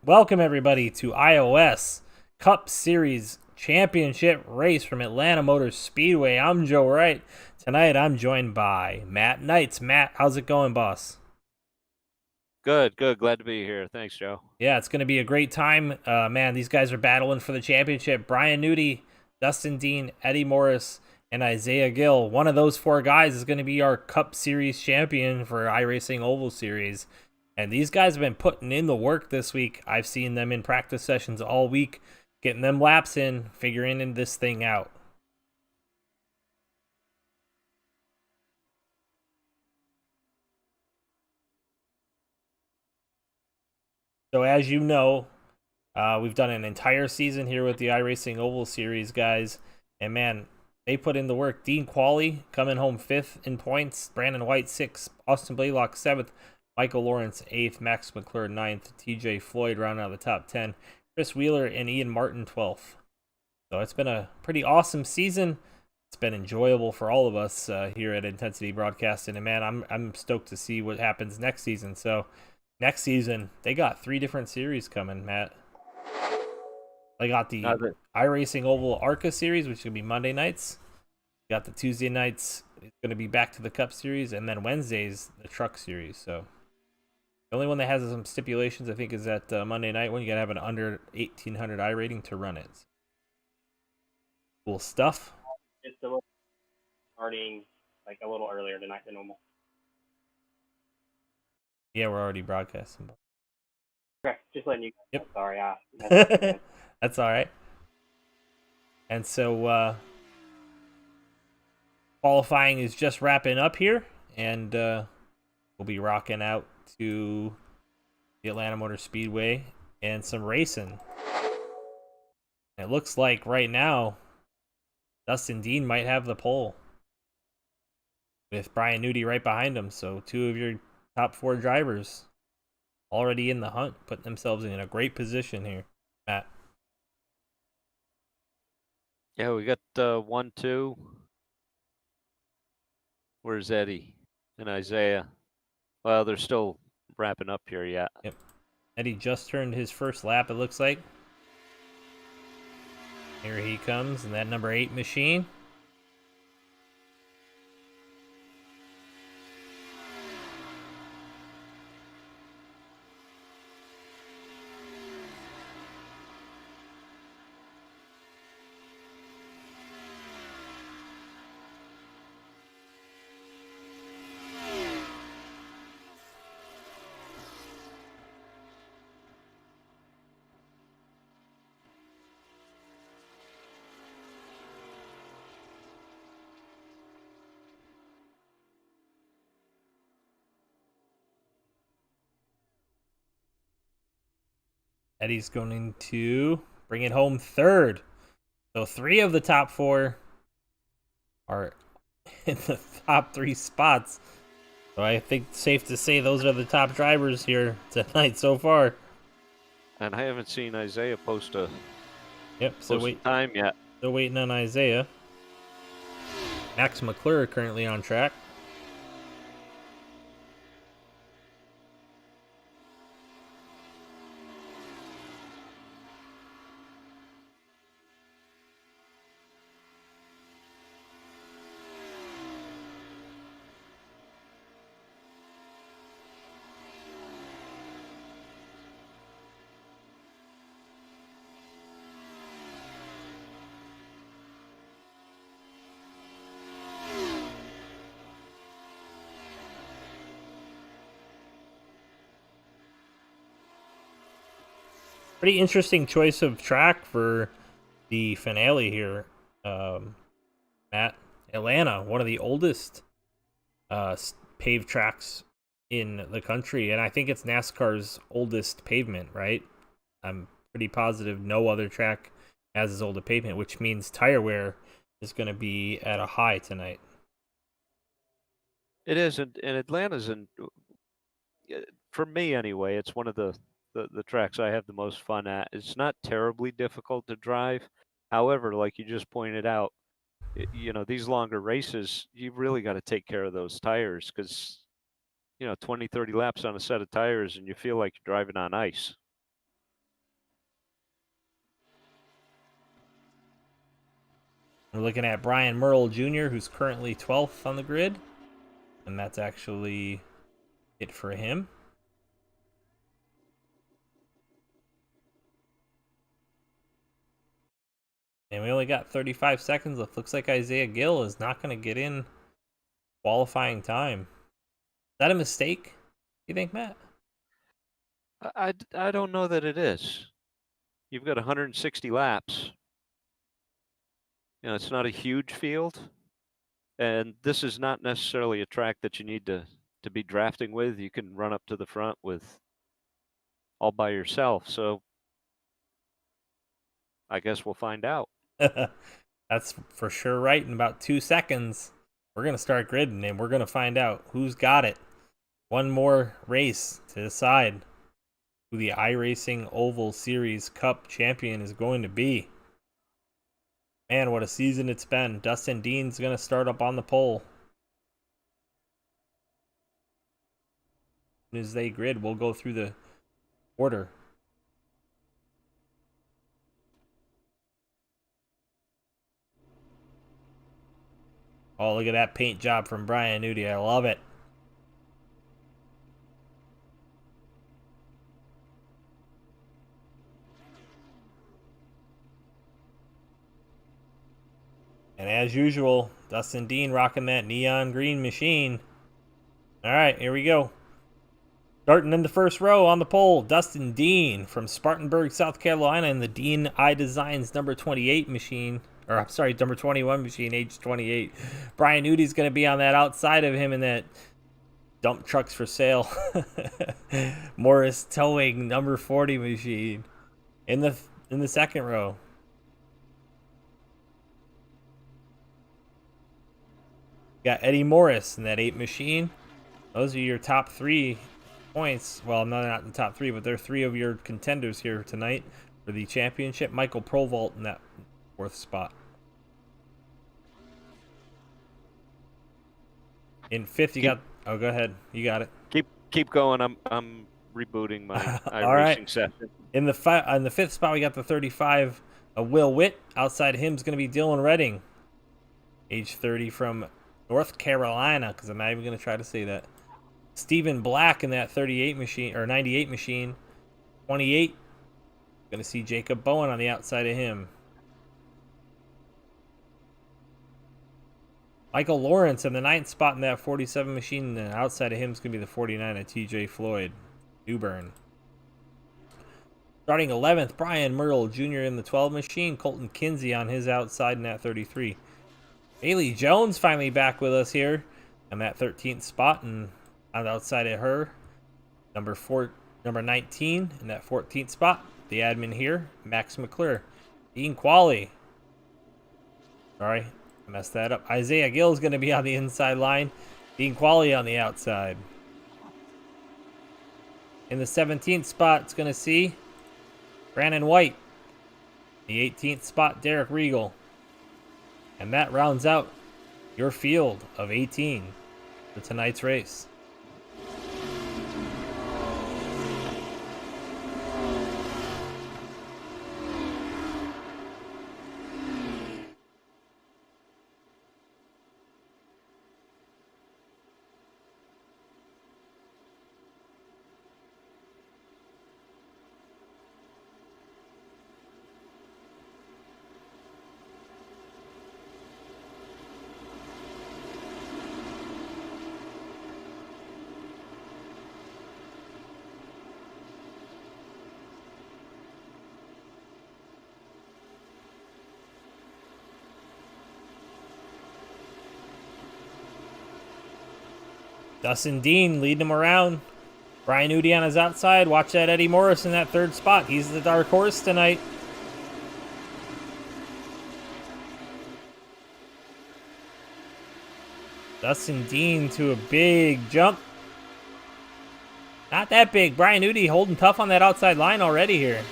Welcome everybody to iOS Cup Series Championship race from Atlanta Motor Speedway. I'm Joe Wright. Tonight I'm joined by Matt Knights. Matt, how's it going, boss? Good, good. Glad to be here. Thanks, Joe. Yeah, it's going to be a great time. Man, these guys are battling for the championship. Brian Nudie, Dustin Dean, Eddie Morris, and Isaiah Gill. One of those four guys is going to be our Cup Series champion for iRacing Oval Series. And these guys have been putting in the work this week. I've seen them in practice sessions all week, getting them laps in, figuring this thing out. So as you know, we've done an entire season here with the iRacing Oval Series, guys. And man, they put in the work. Dean Qualley coming home fifth in points. Brandon White sixth. Austin Blaylock seventh. Michael Lawrence eighth. Max McClure ninth. TJ Floyd rounding out the top 10. Chris Wheeler and Ian Martin 12th. So it's been a pretty awesome season. It's been enjoyable for all of us here at Intensity Broadcasting. And man, I'm stoked to see what happens next season. So next season, they got 3 different series coming, Matt. They got the iRacing Oval ARCA series, which is going to be Monday nights. Got the Tuesday nights. It's going to be back to the Cup series. And then Wednesdays, the Truck series. So the only one that has some stipulations, I think, is that Monday night one. You got to have an under 1800 I rating to run it. Cool stuff. It's a little starting like a little earlier tonight than normal. Yeah, we're already broadcasting. Okay, just letting you know. Yep. Sorry, That's all right. And so qualifying is just wrapping up here, and we'll be rocking out to the Atlanta Motor Speedway and some racing. It looks like right now Dustin Dean might have the pole with Brian Nudie right behind him. So 2 of your top 4 drivers already in the hunt, putting themselves in a great position here, Matt. Yeah, we got 1, 2. Where's Eddie and Isaiah? Well, they're still wrapping up here yet. Yep. Eddie just turned his first lap, it looks like. Here he comes in that number 8 machine. Eddie's going to bring it home third. So 3 of the top 4 are in the top 3 spots. So I think it's safe to say those are the top drivers here tonight so far. And I haven't seen Isaiah post a time yet. Still waiting on Isaiah. Max McClure currently on track. Pretty interesting choice of track for the finale here, Matt. Atlanta, one of the oldest paved tracks in the country, and I think it's NASCAR's oldest pavement, right? I'm pretty positive no other track has as old a pavement, which means tire wear is going to be at a high tonight. It is, and Atlanta's for me anyway, it's one of the tracks I have the most fun at. It's not terribly difficult to drive. However, like you just pointed out, you know, these longer races, you really got to take care of those tires because, you know, 20, 30 laps on a set of tires and you feel like you're driving on ice. We're looking at Brian Merle Jr., who's currently 12th on the grid. And that's actually it for him. And we only got 35 seconds left. Looks like Isaiah Gill is not going to get in qualifying time. Is that a mistake, you think, Matt? I don't know that it is. You've got 160 laps. It's not a huge field. And this is not necessarily a track that you need to be drafting with. You can run up to the front with all by yourself. So I guess we'll find out. That's for sure right. In about 2 seconds, we're going to start gridding and we're going to find out who's got it. One more race to decide who the iRacing Oval Series Cup champion is going to be. Man, what a season it's been. Dustin Dean's going to start up on the pole. As soon as they grid, we'll go through the order. Oh, look at that paint job from Brian Nudie. I love it. And as usual, Dustin Dean rocking that neon green machine. All right, here we go. Starting in the first row on the pole, Dustin Dean from Spartanburg, South Carolina, in the Dean iDesigns number 28 machine. Or, I'm sorry, number 21 machine, age 28. Brian Nudie's going to be on that outside of him in that dump trucks for sale. Morris Towing number 40 machine in the second row. Got Eddie Morris in that 8 machine. Those are your top 3 points. Well, no, not the top 3, but they're 3 of your contenders here tonight for the championship. Michael Provolt in that 4th spot. In 5th, you got. Oh, go ahead. You got it. Keep going. I'm rebooting my All right. iRacing session. In the 5th spot, we got the 35 of Will Witt. Outside him is going to be Dylan Redding, age 30 from North Carolina, because I'm not even going to try to say that. Stephen Black in that 38 machine, or 98 machine. 28. Going to see Jacob Bowen on the outside of him. Michael Lawrence in the 9th spot in that 47 machine, and outside of him is going to be the 49 of TJ Floyd, Newburn. Starting 11th, Brian Merle Jr. in the 12 machine. Colton Kinsey on his outside in that 33. Bailey Jones finally back with us here in that 13th spot, and on the outside of her, number 19 in that 14th spot. The admin here, Max McClure. Dean Qualley. Sorry, I messed that up. Isaiah Gill is going to be on the inside line. Dean Qualley on the outside. In the 17th spot, it's going to see Brandon White. The 18th spot, Derek Regal. And that rounds out your field of 18 for tonight's race. Dustin Dean leading him around. Brian Nudie on his outside. Watch that Eddie Morris in that 3rd spot. He's the dark horse tonight. Dustin Dean to a big jump. Not that big. Brian Nudie holding tough on that outside line already here.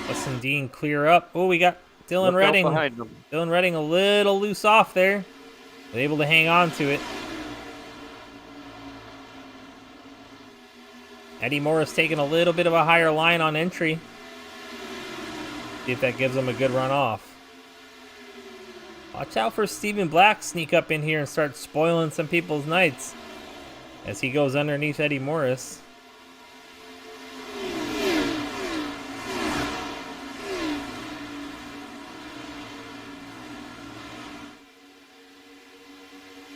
Dustin Dean clear up. Oh, we got Dylan Redding. Dylan Redding a little loose off there. Was able to hang on to it. Eddie Morris taking a little bit of a higher line on entry. See if that gives him a good run off. Watch out for Stephen Black sneak up in here and start spoiling some people's nights as he goes underneath Eddie Morris.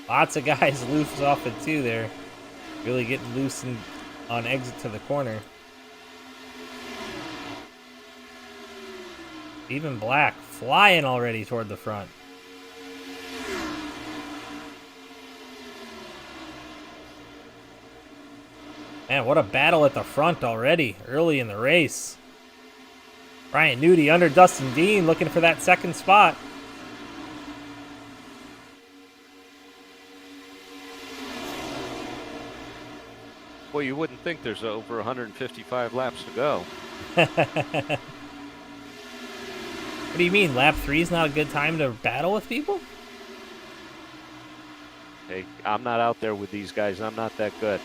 Lots of guys loose off it too there. Really getting loose on exit to the corner. Even Black flying already toward the front. Man, what a battle at the front already, early in the race. Brian Nudie under Dustin Dean looking for that second spot. Well, you wouldn't think there's over 155 laps to go. What do you mean? Lap 3 is not a good time to battle with people? Hey, I'm not out there with these guys. I'm not that good.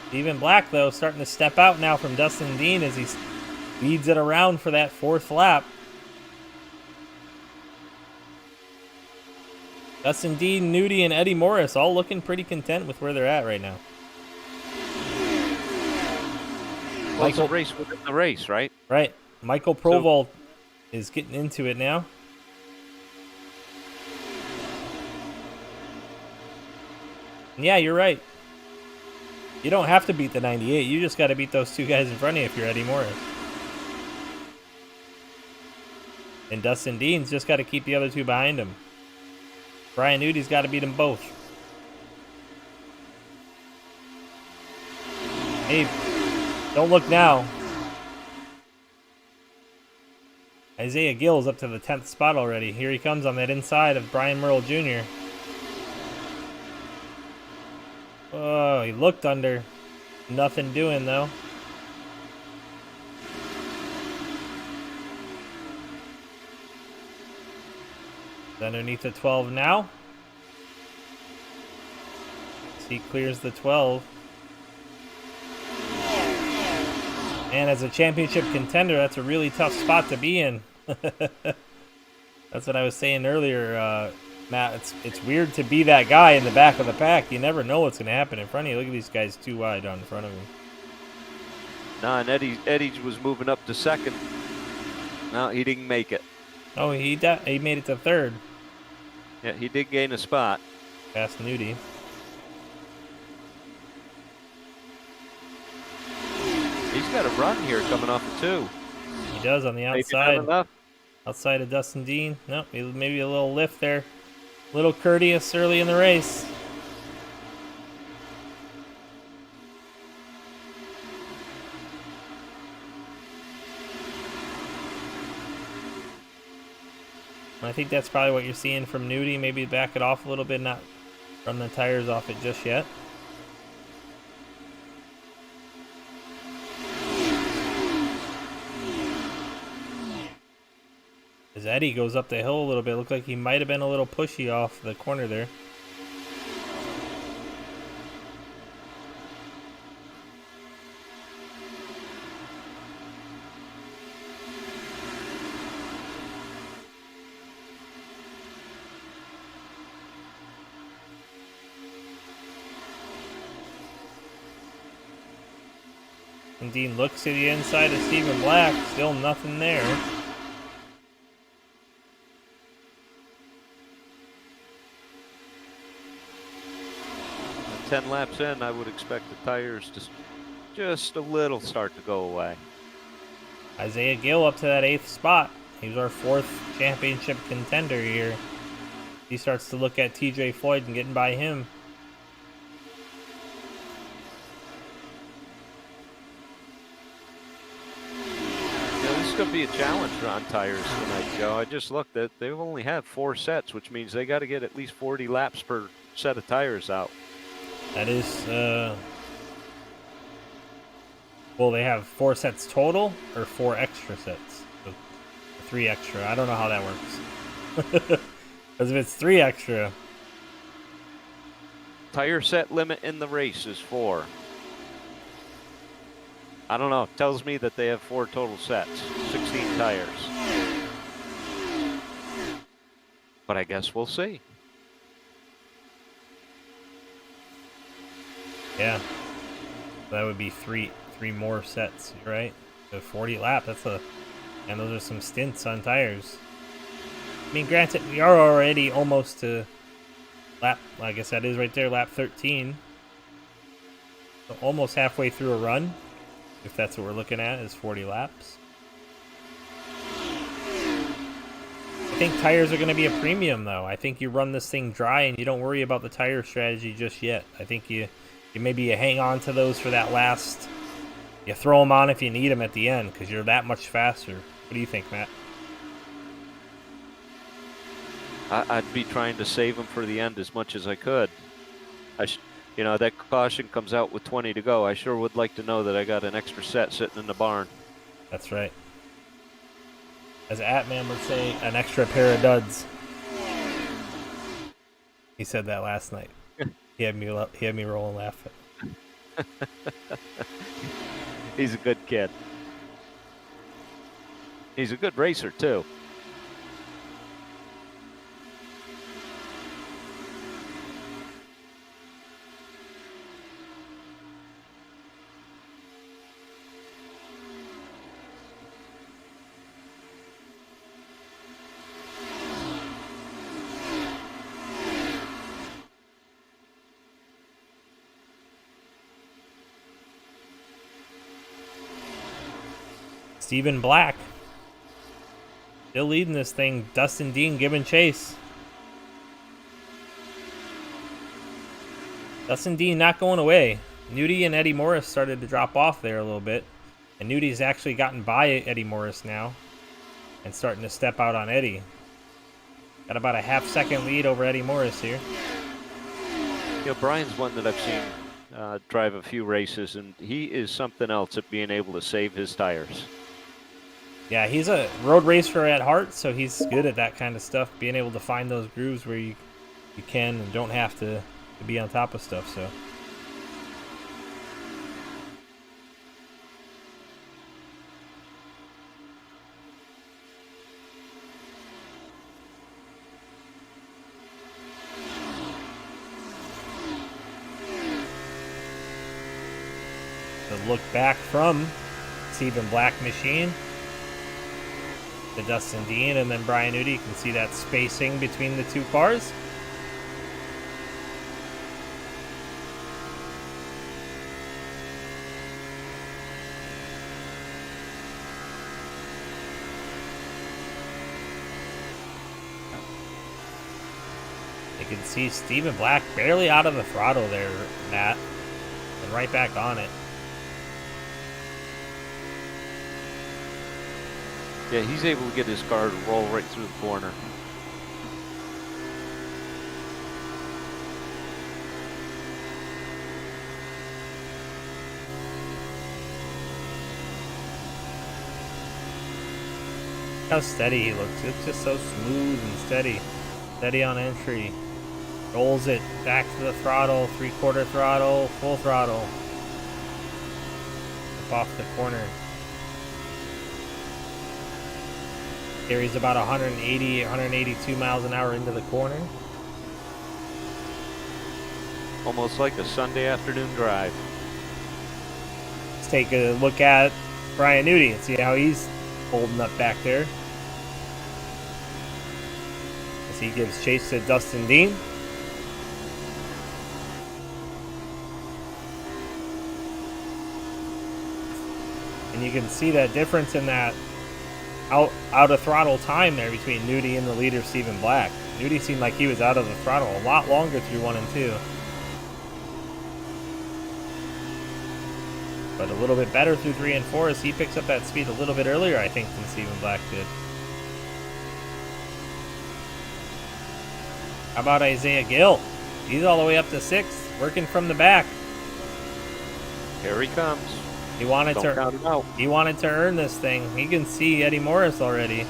Stephen Black, though, starting to step out now from Dustin Dean as he leads it around for that fourth lap. Dustin Dean, Nudie, and Eddie Morris all looking pretty content with where they're at right now. Well, it's a race within the race, right? Right. Michael Proval is getting into it now. And yeah, you're right. You don't have to beat the 98. You just got to beat those two guys in front of you if you're Eddie Morris. And Dustin Dean's just got to keep the other two behind him. Brian Nudie's got to beat them both. Hey, don't look now. Isaiah Gill's up to the 10th spot already. Here he comes on that inside of Brian Merle Jr. Oh, he looked under. Nothing doing, though. Underneath the 12 now. So he clears the 12. And as a championship contender, that's a really tough spot to be in. That's what I was saying earlier, Matt. It's weird to be that guy in the back of the pack. You never know what's going to happen in front of you. Look at these guys too wide on in front of him. Nah, and Eddie was moving up to second. No, he didn't make it. Oh, he made it to third. Yeah, he did gain a spot. Past Nudie. He's got a run here coming off of 2. He does on the outside. Outside of Dustin Dean. Nope, maybe a little lift there. A little courteous early in the race. I think that's probably what you're seeing from Nudie. Maybe back it off a little bit, not run the tires off it just yet. As Eddie goes up the hill a little bit, looked like he might have been a little pushy off the corner there. And Dean looks to the inside of Stephen Black, still nothing there. 10 laps in, I would expect the tires to just a little start to go away. Isaiah Gill up to that 8th spot. He's our 4th championship contender here. He starts to look at TJ Floyd and getting by him. This is going to be a challenge on tires tonight, Joe. I just looked at, they only have 4 sets, which means they got to get at least 40 laps per set of tires out? That is, well, they have 4 sets total or 4 extra sets. So 3 extra. I don't know how that works. Because if it's 3 extra, Tire set limit in the race is 4. I don't know. Tells me that they have 4 total sets, 16 tires. But I guess we'll see. yeah, that would be three more sets, right? So 40 lap. And those are some stints on tires. I mean, granted, we are already almost to lap. I guess that is right there, lap 13. So almost halfway through a run, if that's what we're looking at, is 40 laps. I think tires are going to be a premium, though. I think you run this thing dry and you don't worry about the tire strategy just yet. I think you maybe hang on to those for that last. You throw them on if you need them at the end because you're that much faster. What do you think, Matt? I'd be trying to save them for the end as much as I could. You know, that caution comes out with 20 to go. I sure would like to know that I got an extra set sitting in the barn. That's right. As Atman would say, an extra pair of duds. He said that last night. He had me rolling laughing. He's a good kid. He's a good racer too. Stephen Black still leading this thing. Dustin Dean giving chase. Dustin Dean not going away. Nudie and Eddie Morris started to drop off there a little bit. And Nudie's actually gotten by Eddie Morris now. And starting to step out on Eddie. Got about a half-second lead over Eddie Morris here. You know, Brian's one that I've seen drive a few races, and he is something else at being able to save his tires. Yeah, he's a road racer at heart, so he's good at that kind of stuff. Being able to find those grooves where you can and don't have to be on top of stuff, so. The look back from Stephen Black machine to Dustin Dean and then Brian Nudie. You can see that spacing between the two cars. You can see Stephen Black barely out of the throttle there, Matt, and right back on it. Yeah, he's able to get his car to roll right through the corner. How steady he looks. It's just so smooth and steady. Steady on entry. Rolls it back to the throttle, 3/4 throttle, full throttle. Up off the corner. Carries about 180, 182 miles an hour into the corner. Almost like a Sunday afternoon drive. Let's take a look at Brian Nudie and see how he's holding up back there. As he gives chase to Dustin Dean. And you can see that difference in that out of throttle time there between Nudie and the leader Stephen Black. Nudie seemed like he was out of the throttle a lot longer through 1 and 2. But a little bit better through 3 and 4 as he picks up that speed a little bit earlier, I think, than Stephen Black did. How about Isaiah Gill? He's all the way up to 6th, working from the back. Here he comes. He wanted Don't count him out. He wanted to earn this thing. He can see Eddie Morris already.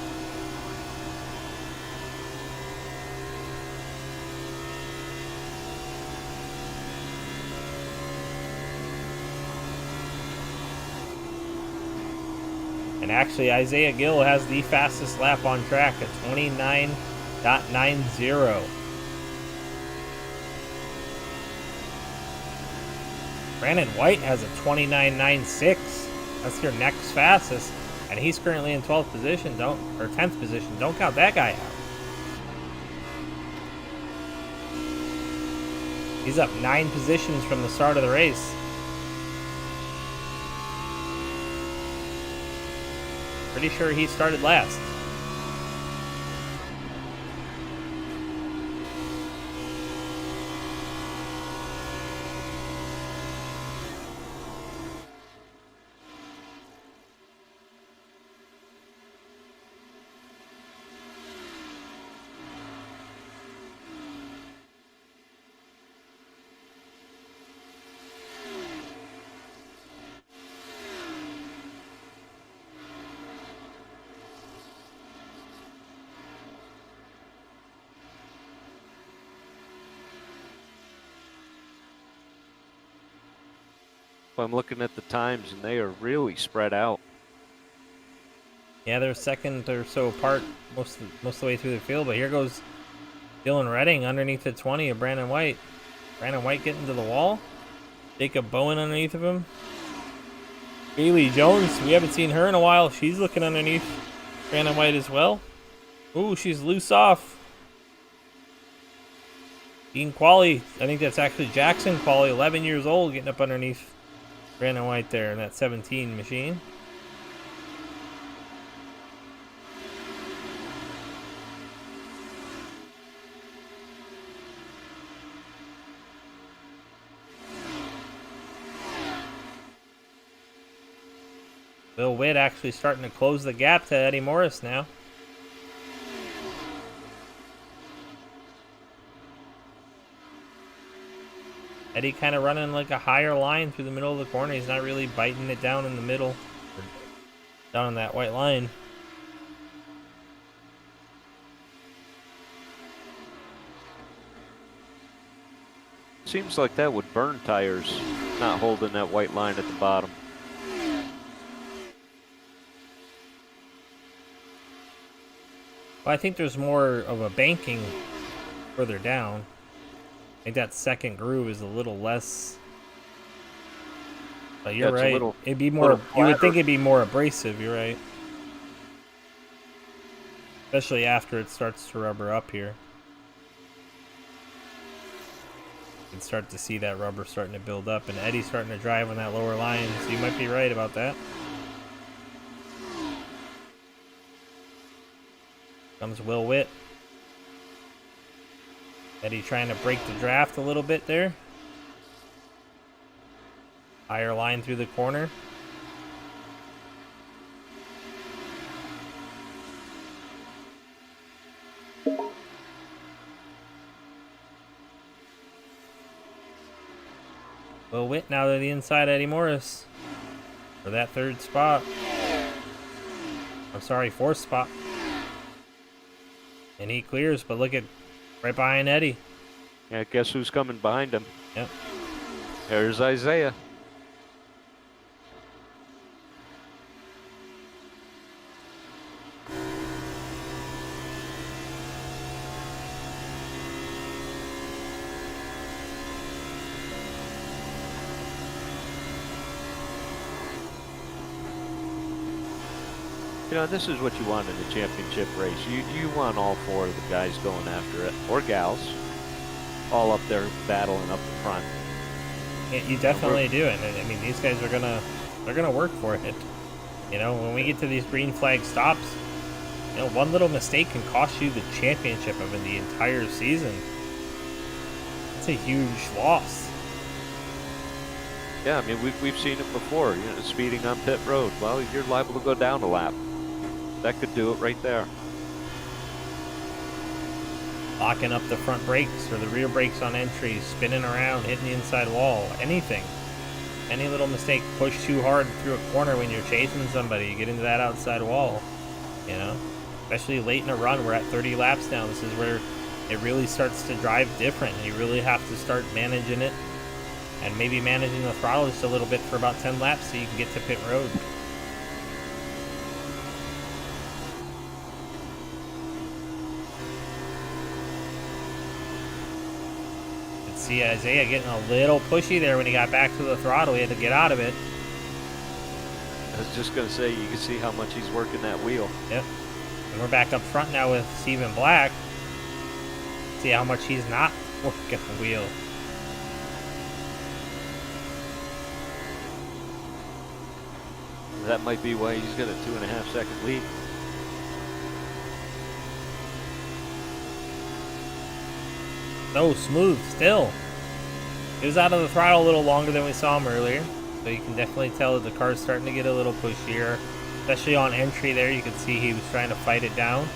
And actually, Isaiah Gill has the fastest lap on track at 29.90. Brandon White has a 29.96. That's your next fastest, and he's currently in 12th position. 10th position. Don't count that guy out. He's up 9 positions from the start of the race. Pretty sure he started last. I'm looking at the times, and they are really spread out. Yeah, they're second or so apart most of the way through the field, but here goes Dylan Redding underneath the 20 of Brandon White. Brandon White getting to the wall. Jacob Bowen underneath of him. Bailey Jones, we haven't seen her in a while. She's looking underneath Brandon White as well. Ooh, she's loose off. Dean Qualley, I think that's actually Jackson Qualley, 11 years old, getting up underneath Brandon White there in that 17 machine. Bill Witt actually starting to close the gap to Eddie Morris now. Eddie kind of running like a higher line through the middle of the corner. He's not really biting it down in the middle, down on that white line. Seems like that would burn tires, not holding that white line at the bottom. Well, I think there's more of a banking further down. I think that second groove is a little less. But you're right. It'd be more. You would think it'd be more abrasive. You're right. Especially after it starts to rubber up here. You can start to see that rubber starting to build up, and Eddie's starting to drive on that lower line. So you might be right about that. Comes Will Witt. Eddie trying to break the draft a little bit there. Higher line through the corner. Will Witt now to the inside, Eddie Morris for that third spot. I'm sorry, fourth spot. And he clears, but look at right behind Eddie. Yeah, guess who's coming behind him? Yep. There's Isaiah. You know, this is what you want in a championship race. You want all 4 of the guys going after it, or gals, all up there battling up the front. Yeah, you definitely do it. I mean, these guys are they're gonna work for it. You know, when we get to these green flag stops, you know, one little mistake can cost you the championship of the entire season. It's a huge loss. Yeah, I mean, we've seen it before. You know, speeding on pit road. Well, you're liable to go down a lap. That could do it right there. locking up the front brakes or the rear brakes on entry, spinning around, hitting the inside wall, anything. Any little mistake, push too hard through a corner when you're chasing somebody, you get into that outside wall, you know? Especially late in a run, we're at 30 laps now. This is where it really starts to drive different. You really have to start managing it and maybe managing the throttle just a little bit for about 10 laps so you can get to pit road. See Isaiah getting a little pushy there when he got back to the throttle. He had to get out of it. I was just going to say, you can see how much he's working that wheel. Yep. And we're back up front now with Stephen Black. See how much he's not working the wheel. That might be why he's got a 2.5 second lead. So smooth still. He was out of the throttle a little longer than we saw him earlier. So you can definitely tell that the car's starting to get a little pushier. Especially on entry there, you can see he was trying to fight it down.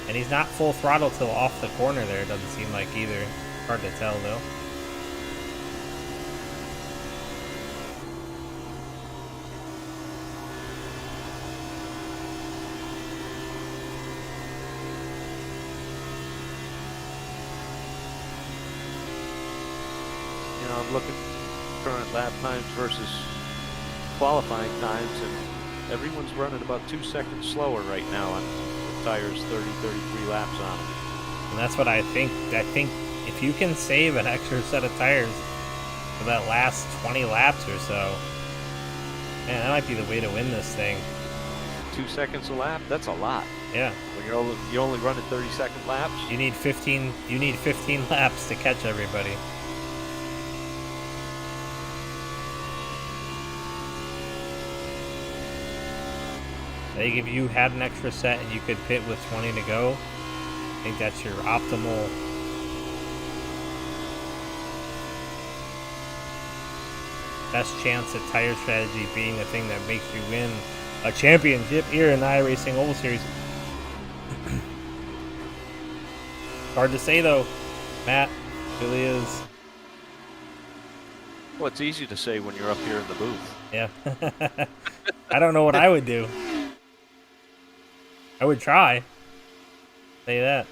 And he's not full throttle till off the corner there, it doesn't seem like either. Hard to tell though. I'm looking at current lap times versus qualifying times, and everyone's running about 2 seconds slower right now on the tires 33 laps on them. And that's what I think. I think if you can save an extra set of tires for that last 20 laps or so, man, that might be the way to win this thing. 2 seconds a lap? That's a lot. Yeah. When you're only running 30-second laps? You need 15 laps to catch everybody. I think if you had an extra set and you could pit with 20 to go, I think that's your optimal best chance at tire strategy being the thing that makes you win a championship here in the iRacing Oval Series. Hard to say though, Matt. Really is. Well, it's easy to say when you're up here in the booth. Yeah. I don't know what I would do. I would try. Say that.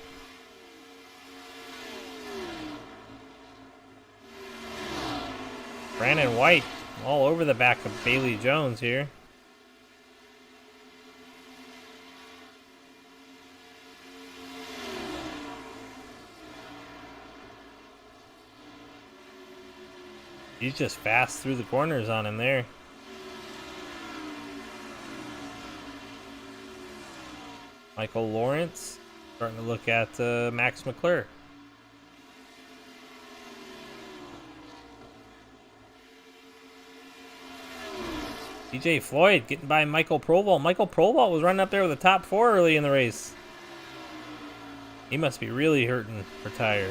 Brandon White all over the back of Bailey Jones here. He's just fast through the corners on him there. Michael Lawrence starting to look at Max McClure. DJ Floyd getting by Michael Proval. Michael Proval was running up there with the top 4 early in the race. He must be really hurting for tires.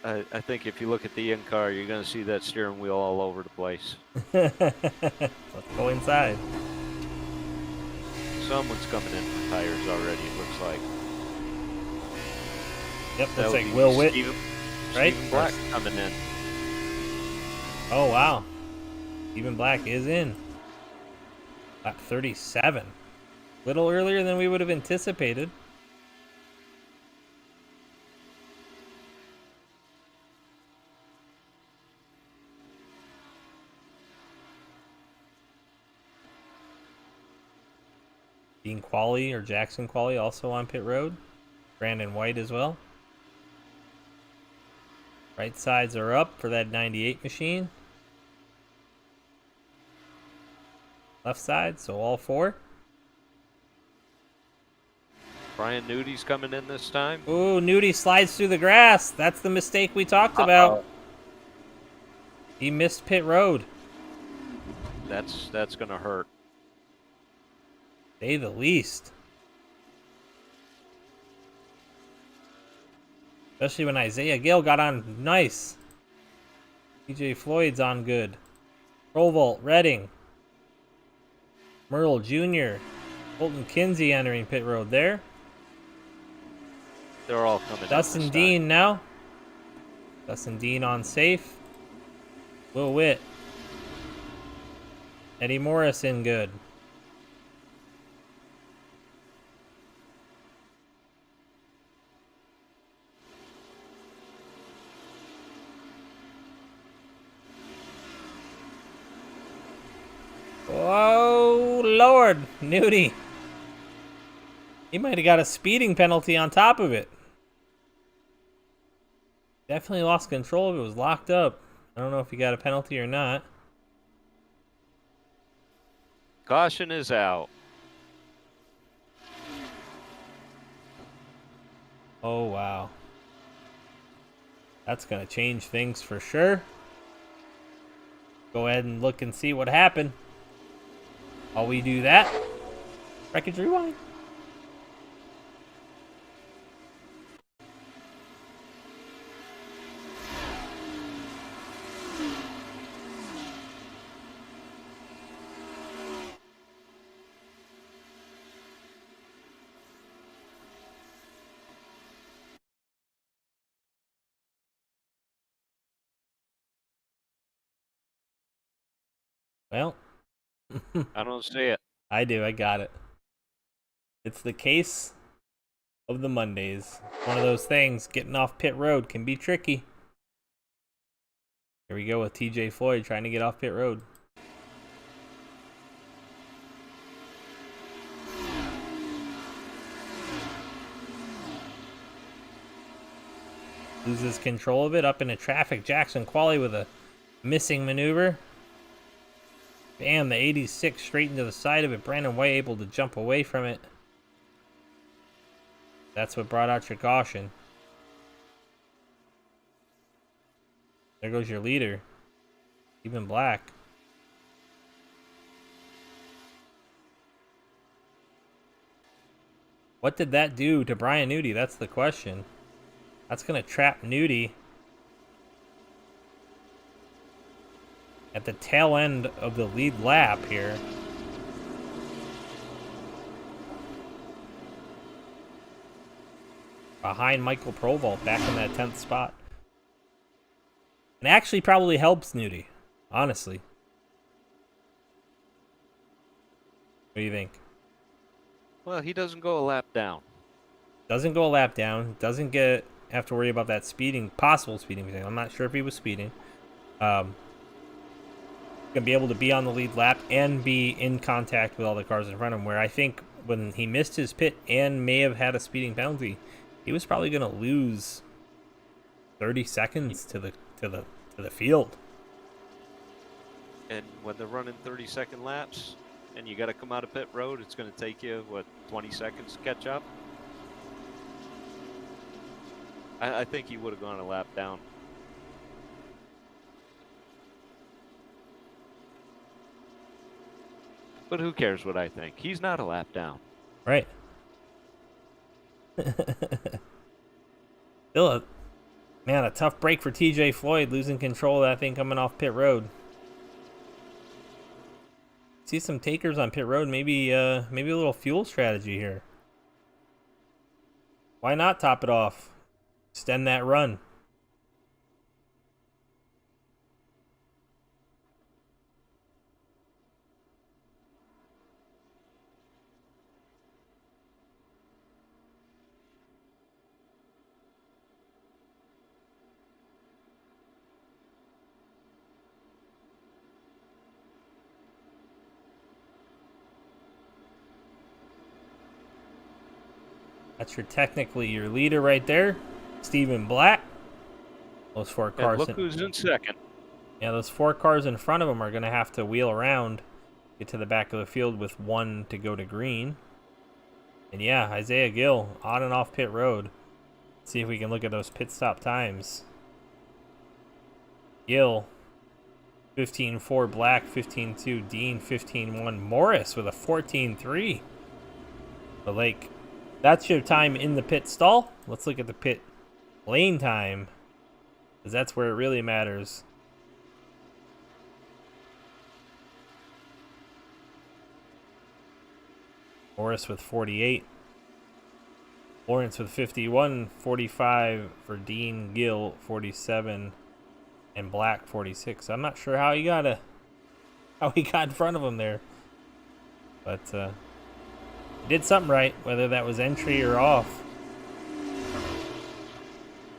I think if you look at the in-car, you're going to see that steering wheel all over the place. Let's go inside. Someone's coming in for tires already, it looks like. Yep, looks like Will Witt, right? Stephen Black coming in. Oh, wow. Stephen Black is in. Lap 37. A little earlier than we would have anticipated. Dean Qualley or Jackson Qualley also on pit road. Brandon White as well. Right sides are up for that 98 machine. Left side, so all 4. Brian Nudi's coming in this time. Ooh, Nudie slides through the grass. That's the mistake we talked about. He missed pit road. That's going to hurt. Say the least. Especially when Isaiah Gill got on nice. TJ Floyd's on good. Provolt, Redding. Merle Jr. Colton Kinsey entering pit road there. They're all coming in Dustin this time. Dean now. Dustin Dean on safe. Will Witt. Eddie Morrison good. Oh, Lord. Nudie. He might have got a speeding penalty on top of it. Definitely lost control of it. Was locked up. I don't know if he got a penalty or not. Caution is out. Oh, wow. That's going to change things for sure. Go ahead and look and see what happened. While we do that, Wreckage Rewind. Well, I don't see it. I do. I got it. It's the case of the Mondays. One of those things. Getting off pit road can be tricky. Here we go with TJ Floyd trying to get off pit road. Loses control of it. Up into traffic. Jackson Qualley with a missing maneuver. Bam, the 86 straight into the side of it. Brandon White able to jump away from it. That's what brought out your caution. There goes your leader. Even Black. What did that do to Brian Nudie? That's the question. That's going to trap Nudie at the tail end of the lead lap here. Behind Michael Provolt, back in that 10th spot. And actually probably helps Nudie, honestly. What do you think? Well, he doesn't go a lap down. Doesn't go a lap down. Doesn't have to worry about that possible speeding thing. I'm not sure if he was speeding. Gonna be able to be on the lead lap and be in contact with all the cars in front of him. Where I think when he missed his pit and may have had a speeding penalty, he was probably gonna lose 30 seconds to the field. And when they're running 30-second laps and you got to come out of pit road, it's going to take you, what, 20 seconds to catch up? I think he would have gone a lap down. But who cares what I think? He's not a lap down. Right. Still a tough break for TJ Floyd, losing control of that thing coming off pit road. See some takers on pit road, maybe a little fuel strategy here. Why not top it off? Extend that run. That's technically your leader right there, Stephen Black. Those four cars. And look who's in second. Yeah, those 4 cars in front of them are going to have to wheel around, get to the back of the field with 1 to go to green. And yeah, Isaiah Gill on and off pit road. Let's see if we can look at those pit stop times. Gill, 15.4. Black, 15.2. Dean, 15.1. Morris with a 14.3. But like, that's your time in the pit stall. Let's look at the pit lane time, because that's where it really matters. Morris with 48. Lawrence with 51. 45 for Dean. Gill 47. And Black 46. I'm not sure how he got in front of him there. But he did something right, whether that was entry or off.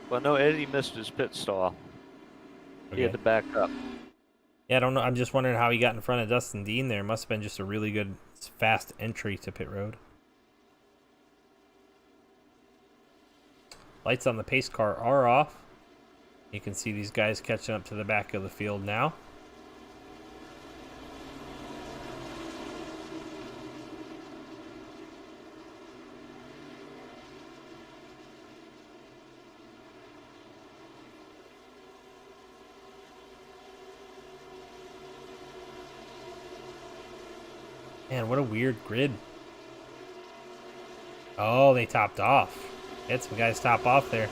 Well, no, Eddie missed his pit stall. Okay. He had to back up. Yeah, I don't know. I'm just wondering how he got in front of Dustin Dean there. Must have been just a really good, fast entry to pit road. Lights on the pace car are off. You can see these guys catching up to the back of the field now. Man, what a weird grid. Oh, they topped off. Had some guys top off there.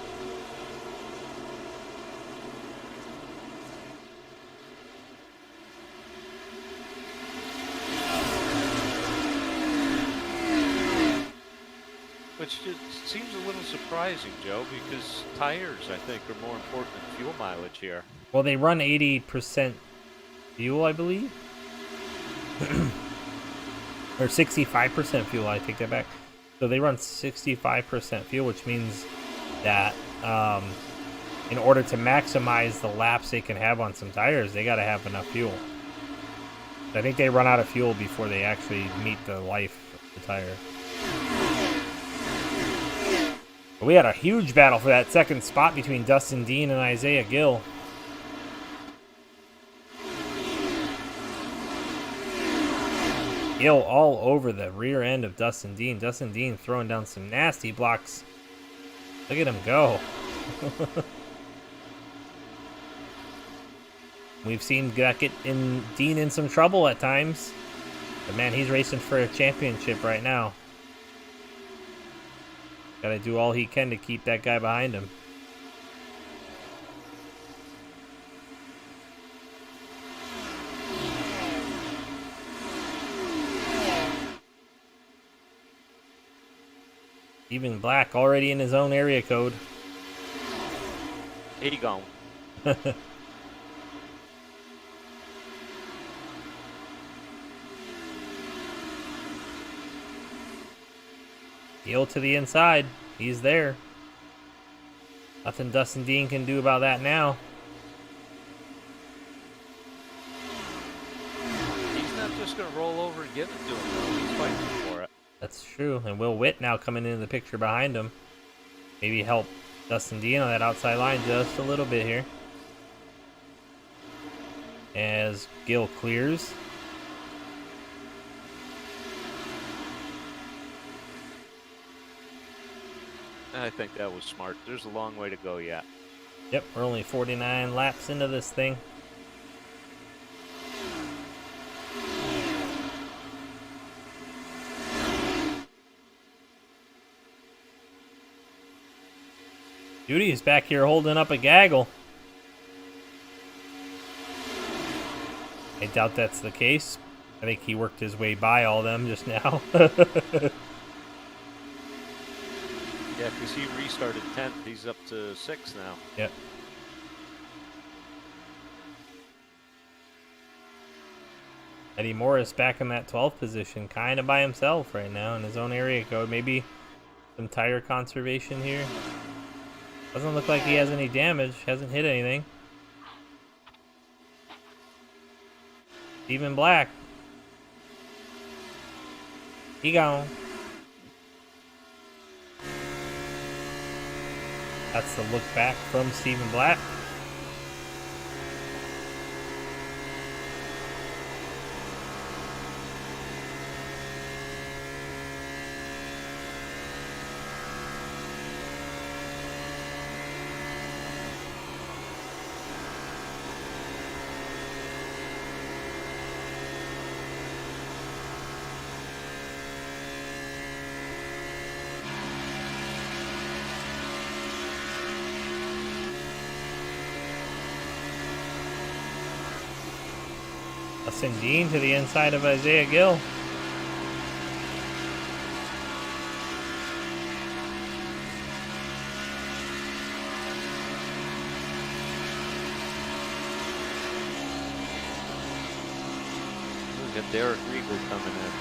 Which just seems a little surprising, Joe, because tires, I think, are more important than fuel mileage here. Well, they run 80% fuel, I believe. Or 65% fuel, I take that back. So they run 65% fuel, which means that in order to maximize the laps they can have on some tires, they got to have enough fuel. I think they run out of fuel before they actually meet the life of the tire. But we had a huge battle for that second spot between Dustin Dean and Isaiah Gill. Gill all over the rear end of Dustin Dean. Dustin Dean throwing down some nasty blocks. Look at him go. We've seen Dean in some trouble at times. But man, he's racing for a championship right now. Gotta do all he can to keep that guy behind him. Even Black already in his own area code. He gone. Gill to the inside. He's there. Nothing Dustin Dean can do about that now. He's not just going to roll over and give it to him, though. He's fighting for it. That's true. And Will Witt now coming into the picture behind him. Maybe help Dustin Dean on that outside line just a little bit here. As Gill clears. I think that was smart. There's a long way to go yet. Yep, we're only 49 laps into this thing. Judy is back here holding up a gaggle. I doubt that's the case. I think he worked his way by all them just now. Yeah, because he restarted 10th. He's up to 6th now. Yep. Eddie Morris back in that 12th position, kind of by himself right now in his own area code. Maybe some tire conservation here. Doesn't look like he has any damage. Hasn't hit anything. Stephen Black. He gone. That's the look back from Stephen Black. Dustin Dean to the inside of Isaiah Gill. got Derek Regal coming in.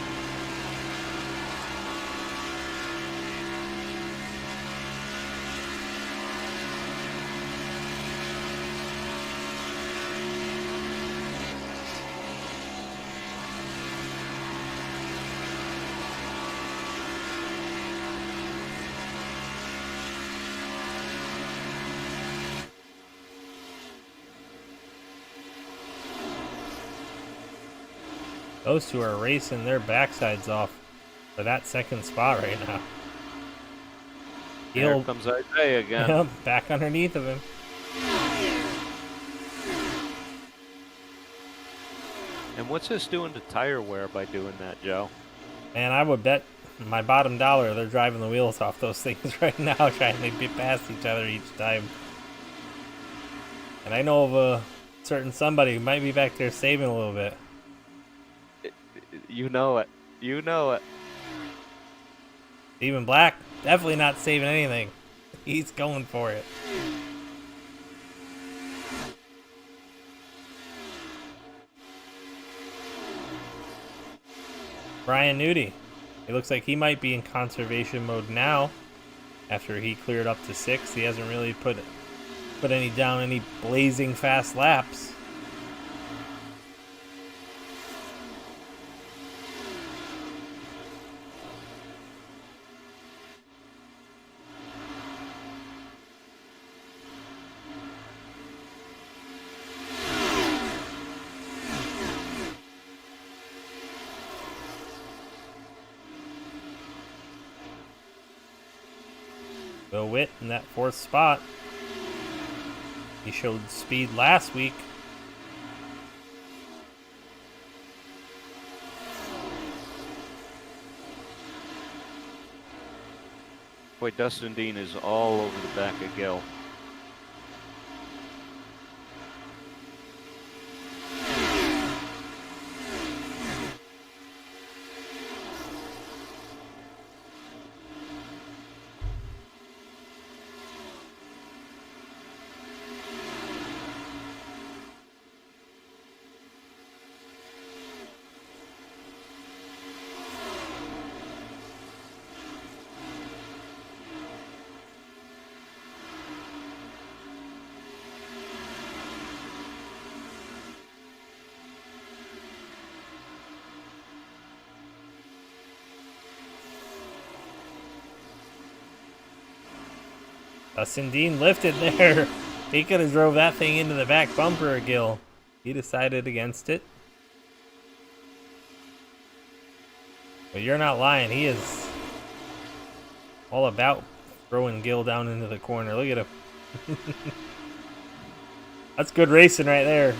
Those two are racing their backsides off for that second spot right now. Here comes Isaiah again. Back underneath of him. And what's this doing to tire wear by doing that, Joe? Man, I would bet my bottom dollar they're driving the wheels off those things right now, trying to get past each other each time. And I know of a certain somebody who might be back there saving a little bit. You know it. You know it. Steven Black, definitely not saving anything. He's going for it. Brian Nudie. It looks like he might be in conservation mode now. After he cleared up to 6th, he hasn't really put any blazing fast laps. Will Witt in that 4th spot. He showed speed last week. Boy, Dustin Dean is all over the back of Gill. Dustin Dean lifted there. He could have drove that thing into the back bumper of Gill. He decided against it. But you're not lying. He is all about throwing Gill down into the corner. Look at him. That's good racing right there.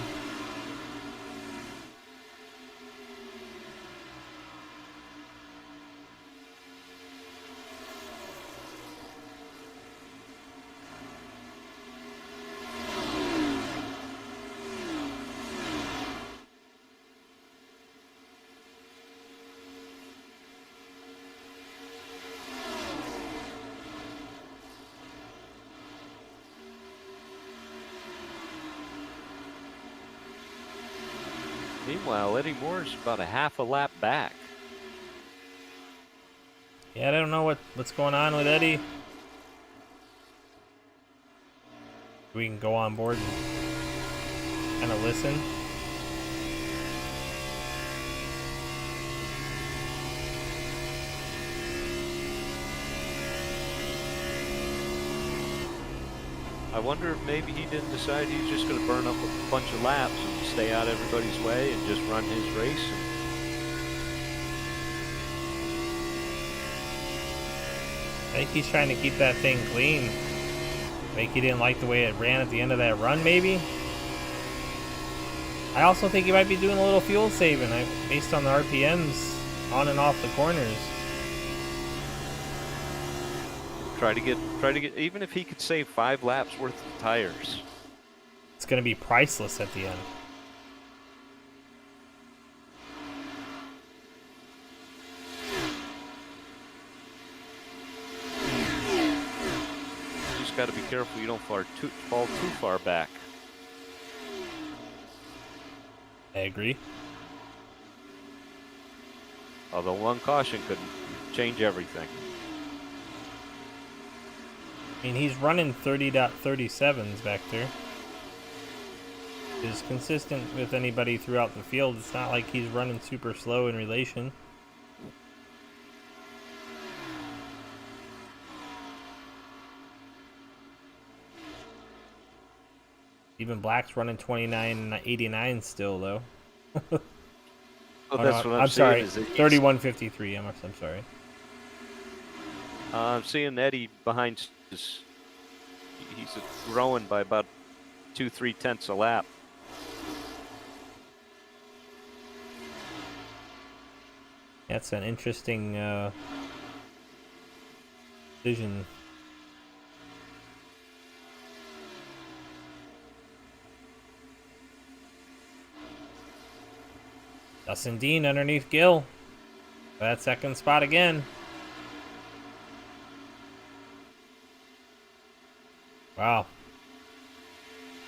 Meanwhile, Eddie Moore's about a half a lap back. Yeah, I don't know what's going on with Eddie. We can go on board and kind of listen. I wonder if maybe he didn't decide he's just going to burn up a bunch of laps and stay out everybody's way and just run his race. I think he's trying to keep that thing clean. I think he didn't like the way it ran at the end of that run, maybe. I also think he might be doing a little fuel saving based on the RPMs on and off the corners. Try to get, even if he could save 5 laps worth of tires. It's going to be priceless at the end. You just got to be careful you don't fall too far back. I agree. Although one caution could change everything. I mean, he's running 30.37s back there. Is consistent with anybody throughout the field. It's not like he's running super slow in relation. Even Black's running 29.89 still though. Well, Oh, that's no, what I'm sorry. saying. Is 31.53. I'm sorry. I'm seeing Eddie behind. He's growing by about 2-3 tenths a lap. That's an interesting decision. Dustin Dean underneath Gill. That second spot again. Wow.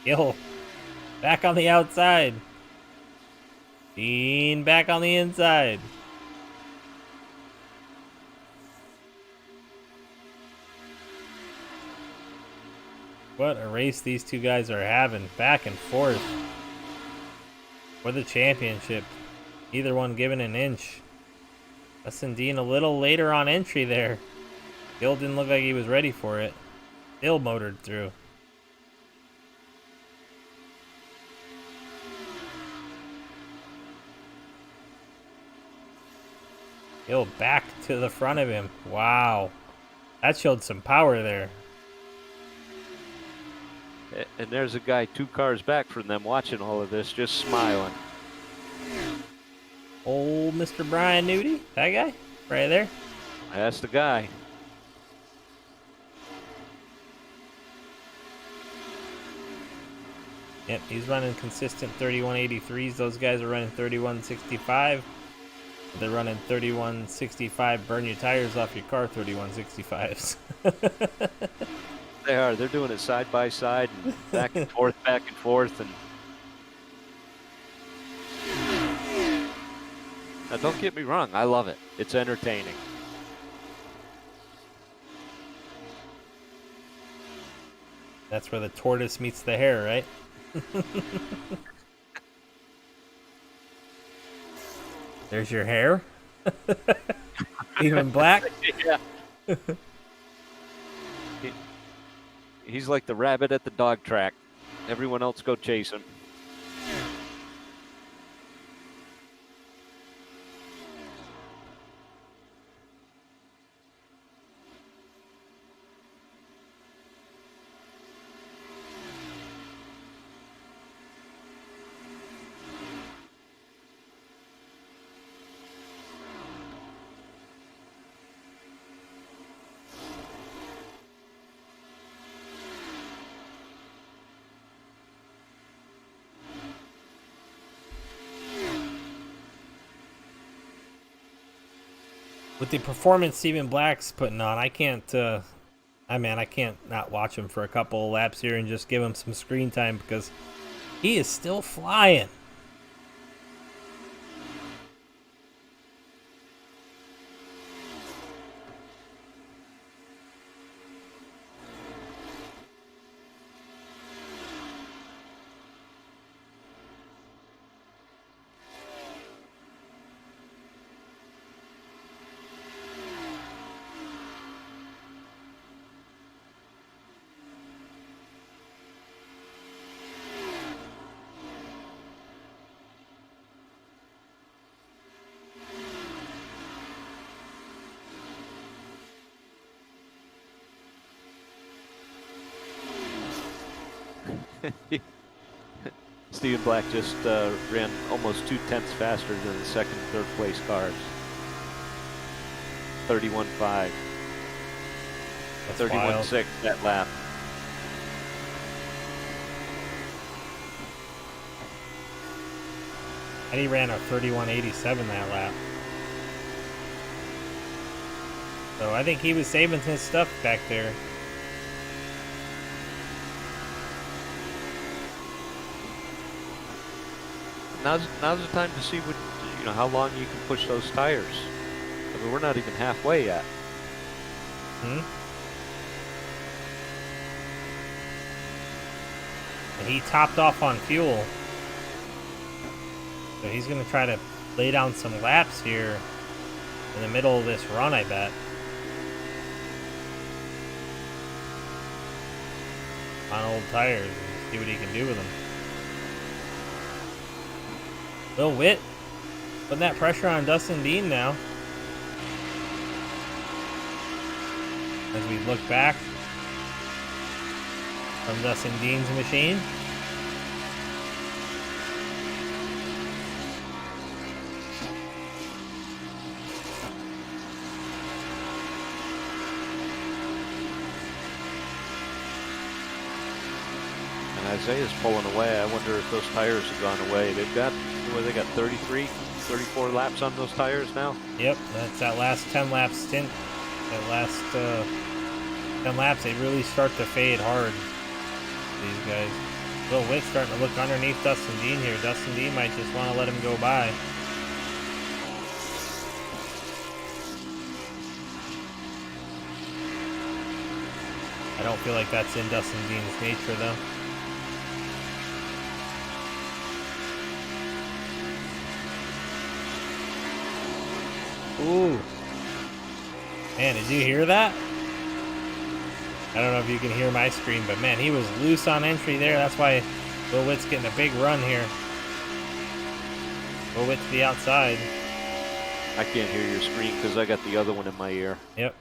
Gill back on the outside. Dean back on the inside. What a race these two guys are having. Back and forth. For the championship. Either one giving an inch. Dustin Dean a little later on entry there. Gill didn't look like he was ready for it. Still motored through. Gill back to the front of him. Wow. That showed some power there. And there's a guy 2 cars back from them watching all of this, just smiling. Old Mr. Brian Nudie. That guy? Right there. That's the guy. Yep, he's running consistent 31.83s. Those guys are running 31.65. They're running 31.65. Burn your tires off your car 31.65s. They are. They're doing it side by side and back and forth, and now don't get me wrong, I love it. It's entertaining. That's where the tortoise meets the hare, right? There's your hair. Even Black. Yeah. He's like the rabbit at the dog track. Everyone else go chase him. With the performance Steven Black's putting on, I can't I can't not watch him for a couple of laps here and just give him some screen time because he is still flying. Steven Black just ran almost 2 tenths faster than the second and third place cars. 31.5. 31.6 that lap. And he ran a 31.87 that lap. So I think he was saving his stuff back there. Now's the time to see what how long you can push those tires. I mean, we're not even halfway yet. And he topped off on fuel. So he's going to try to lay down some laps here in the middle of this run, I bet. On old tires and see what he can do with them. Will Witt putting that pressure on Dustin Dean now. As we look back from Dustin Dean's machine. And Isaiah's pulling away. I wonder if those tires have gone away. They've got, what, they got 33, 34 laps on those tires now? Yep, that's that last 10 lap stint. That last 10 laps, they really start to fade hard. These guys. Will Witt starting to look underneath Dustin Dean here. Dustin Dean might just want to let him go by. I don't feel like that's in Dustin Dean's nature, though. Ooh. Man, did you hear that? I don't know if you can hear my screen, but man, he was loose on entry there. That's why Will Witt's getting a big run here. Will Witt to the outside. I can't hear your screen because I got the other one in my ear. Yep.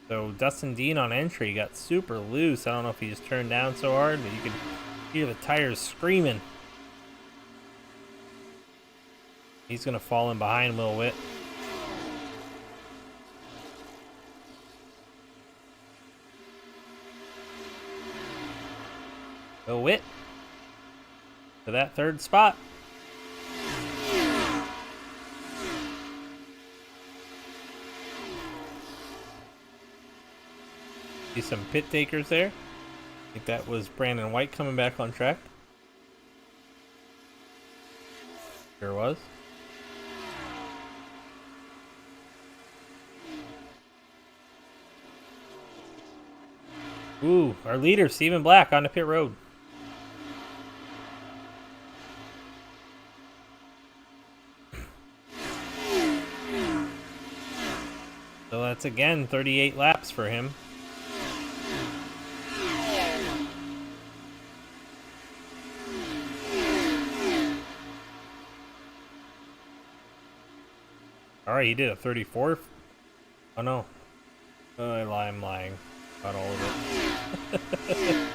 So Dustin Dean on entry got super loose. I don't know if he just turned down so hard, but you could hear the tires screaming. He's going to fall in behind Will Witt. Will Witt to that third spot. See some pit takers there. I think that was Brandon White coming back on track. Sure was. Ooh, our leader, Stephen Black, on the pit road. So that's again 38 laps for him. Alright, he did a 34. Oh no. I'm lying about all of it.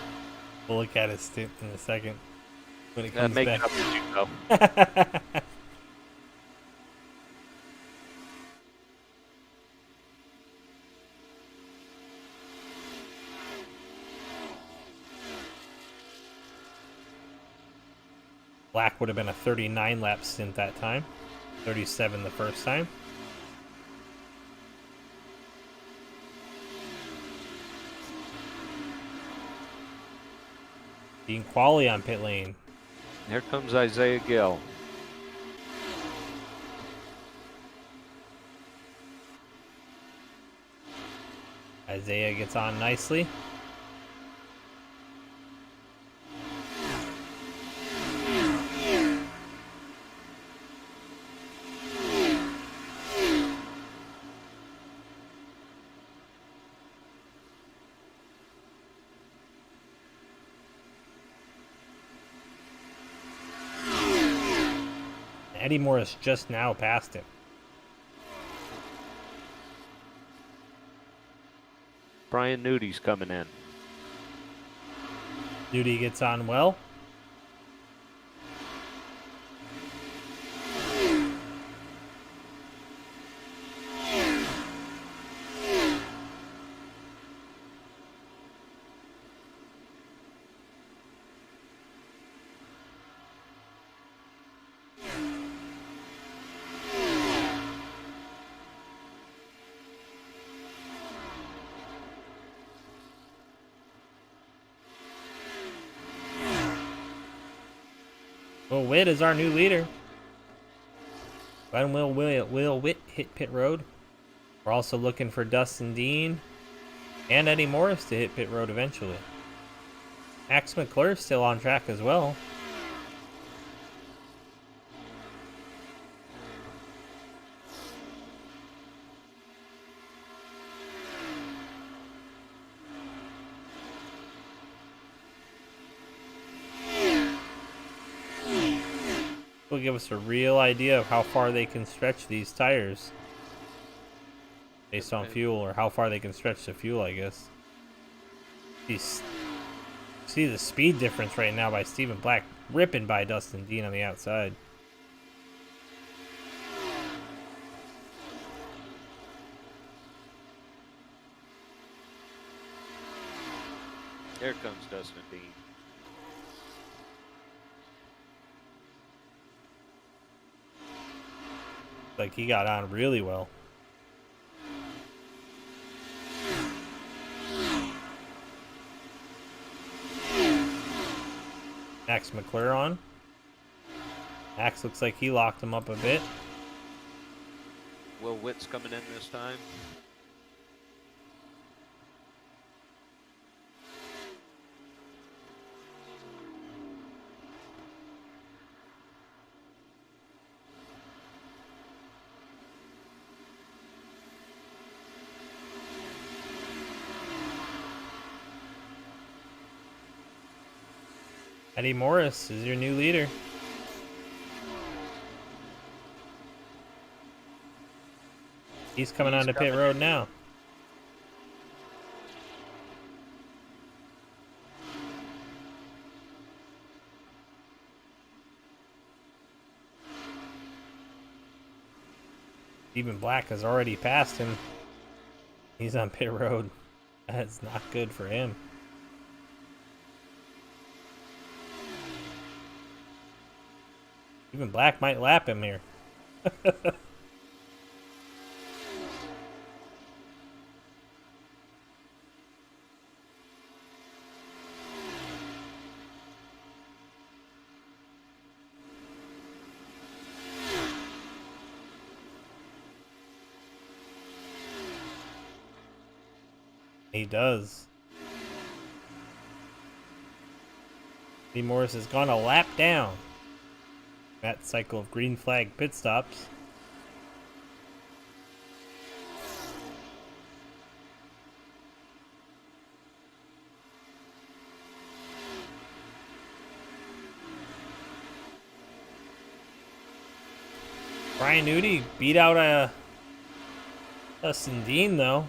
We'll look at his stint in a second. When it comes Make back. it up as you go. Black would have been a 39 lap stint that time. 37 the first time. Being quali on pit lane. Here comes Isaiah Gill. Isaiah gets on nicely. Eddie Morris just now passed him. Brian Nudi's coming in. Nudie gets on well. Will Witt is our new leader. When will Witt hit pit road? We're also looking for Dustin Dean and Eddie Morris to hit pit road eventually. Max McClure's still on track as well. Will give us a real idea of how far they can stretch these tires based on fuel, or how far they can stretch the fuel, I guess. See the speed difference right now by Stephen Black, ripping by Dustin Dean on the outside. There comes Dustin Dean. Like, he got on really well. Max McClure on. Max looks like he locked him up a bit. Will Witt's coming in this time. Eddie Morris is your new leader. He's coming onto pit road now. Stephen Black has already passed him. He's on pit road. That's not good for him. Even Black might lap him here. He does. Eddie Morris has gone a lap down. That cycle of green flag pit stops. Brian Newdy beat out Dustin Dean though.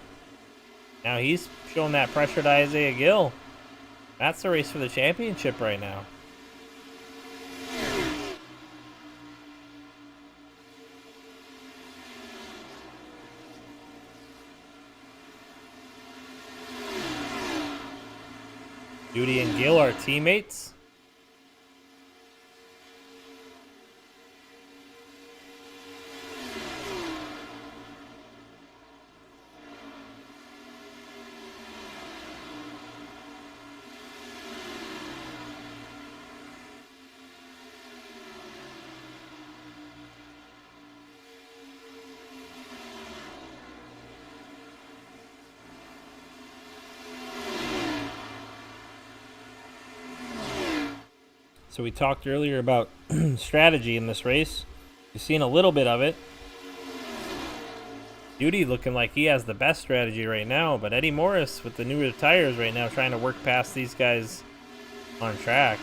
Now he's showing that pressure to Isaiah Gill. That's the race for the championship right now. Newdy and Gill are teammates. So we talked earlier about strategy in this race. You've seen a little bit of it. Newdy looking like he has the best strategy right now, but Eddie Morris with the newer tires right now trying to work past these guys on track.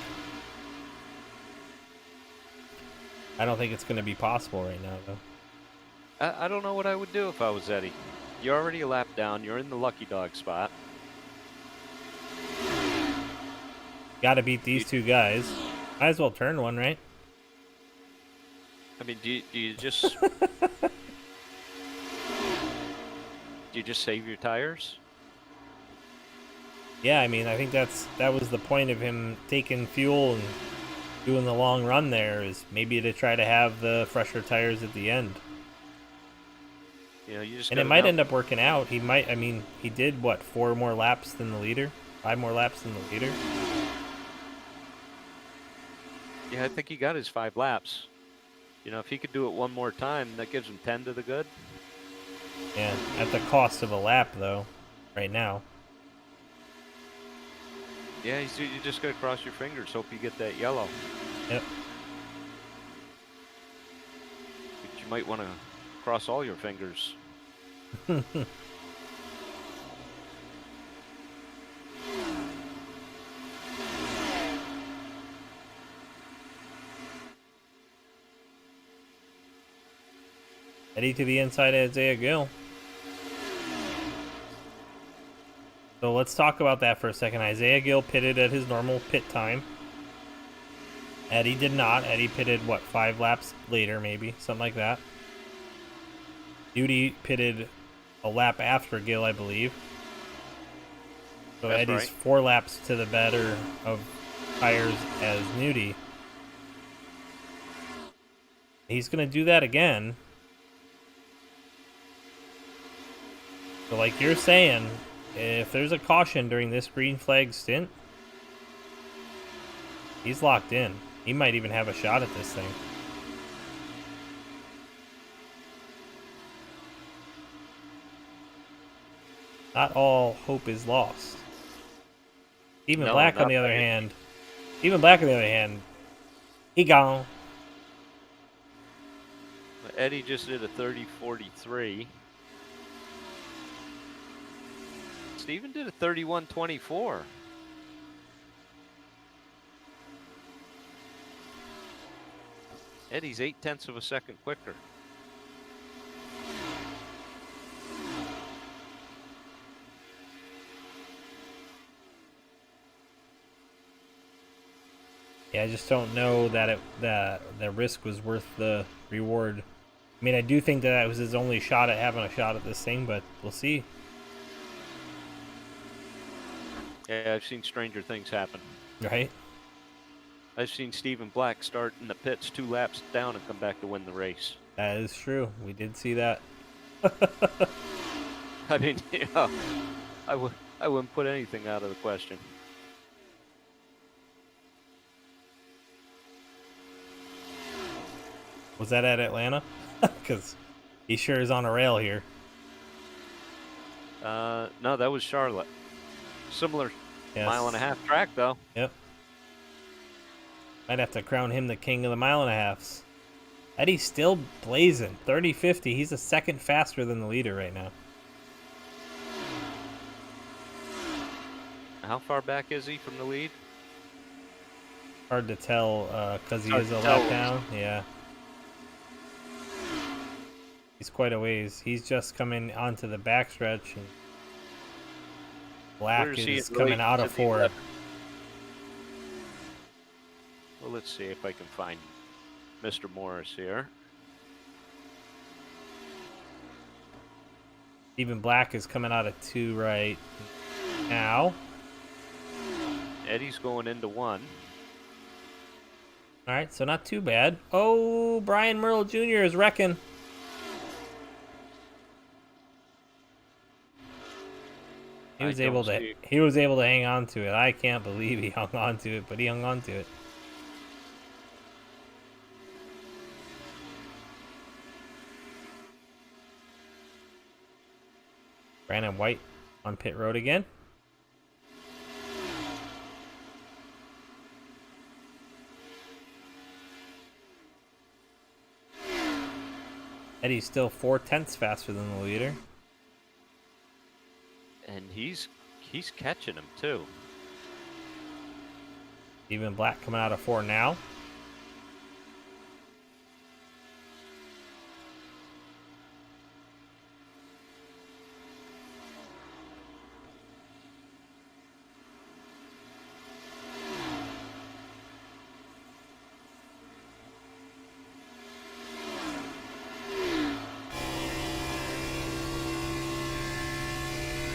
I don't think it's going to be possible right now, though. I don't know what I would do if I was Eddie. You're already a lap down. You're in the lucky dog spot. Got to beat these two guys. Might as well turn one, right? I mean, do you just do you just save your tires? Yeah, I mean, I think that was the point of him taking fuel and doing the long run there, is maybe to try to have the fresher tires at the end. You know, you just and it might end up working out. He might. I mean, he did what, 4 more laps than the leader, 5 more laps than the leader. Yeah, I think he got his 5 laps. You know, if he could do it one more time, that gives him 10 to the good. Yeah, at the cost of a lap, though, right now. Yeah, you just gotta cross your fingers, hope you get that yellow. Yep. But you might want to cross all your fingers. Eddie to the inside of Isaiah Gill. So let's talk about that for a second. Isaiah Gill pitted at his normal pit time. Eddie did not. Eddie pitted, what, 5 laps later, maybe? Something like that. Duty pitted a lap after Gill, I believe. So That's Eddie's right. 4 laps to the better of tires as Nudie. He's going to do that again. So like you're saying, if there's a caution during this green flag stint, he's locked in. He might even have a shot at this thing. Not all hope is lost. Stephen Black, on the other hand, he gone. Eddie just did a 30.43. Steven did a 31.24. Eddie's 0.8 of a second quicker. Yeah, I just don't know that the risk was worth the reward. I mean, I do think that was his only shot at having a shot at this thing, but we'll see. Yeah, I've seen stranger things happen. Right? I've seen Stephen Black start in the pits 2 laps down and come back to win the race. That is true. We did see that. I mean, you know, I wouldn't put anything out of the question. Was that at Atlanta? Because he sure is on a rail here. No, that was Charlotte. Similar Yes. 1.5-mile track, though. Yep. Might have to crown him the king of the 1.5 miles. Eddie's still blazing. 30-50. He's a second faster than the leader right now. How far back is he from the lead? Hard to tell because he Hard is to a tell. lap down. Yeah. He's quite a ways. He's just coming onto the backstretch. And Black Where is he is in coming relation out to of the 4. 11? Well, let's see if I can find Mr. Morris here. Even Black is coming out of 2 right now. Eddie's going into 1. All right, so not too bad. Oh, Brian Merle Jr. is wrecking. He was able to hang on to it. I can't believe he hung on to it, but he hung on to it. Brandon White on pit road again. Eddie's still 4/10 faster than the leader. And he's catching him too. Even Black coming out of 4 now.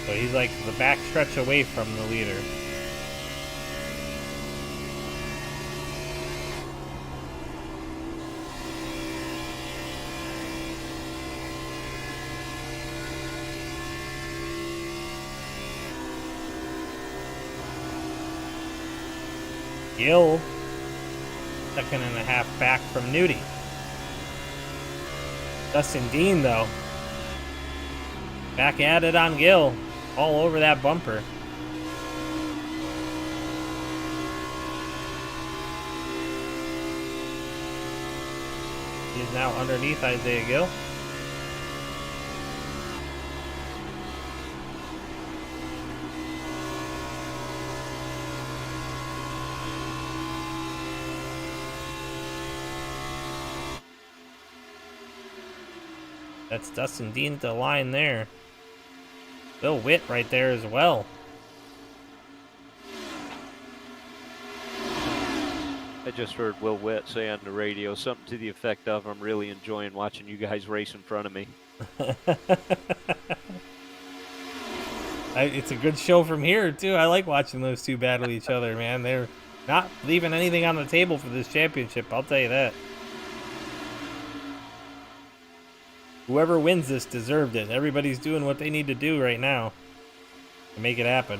So he's like the back stretch away from the leader. Gill, 1.5 seconds back from Nudie. Dustin Dean, though, back at it on Gill, all over that bumper. He's now underneath Isaiah Gill. That's Dustin Dean at the line there. Will Witt right there as well. I just heard Will Witt say on the radio something to the effect of, "I'm really enjoying watching you guys race in front of me." It's a good show from here, too. I like watching those two battle each other, man. They're not leaving anything on the table for this championship, I'll tell you that. Whoever wins this deserved it. Everybody's doing what they need to do right now to make it happen.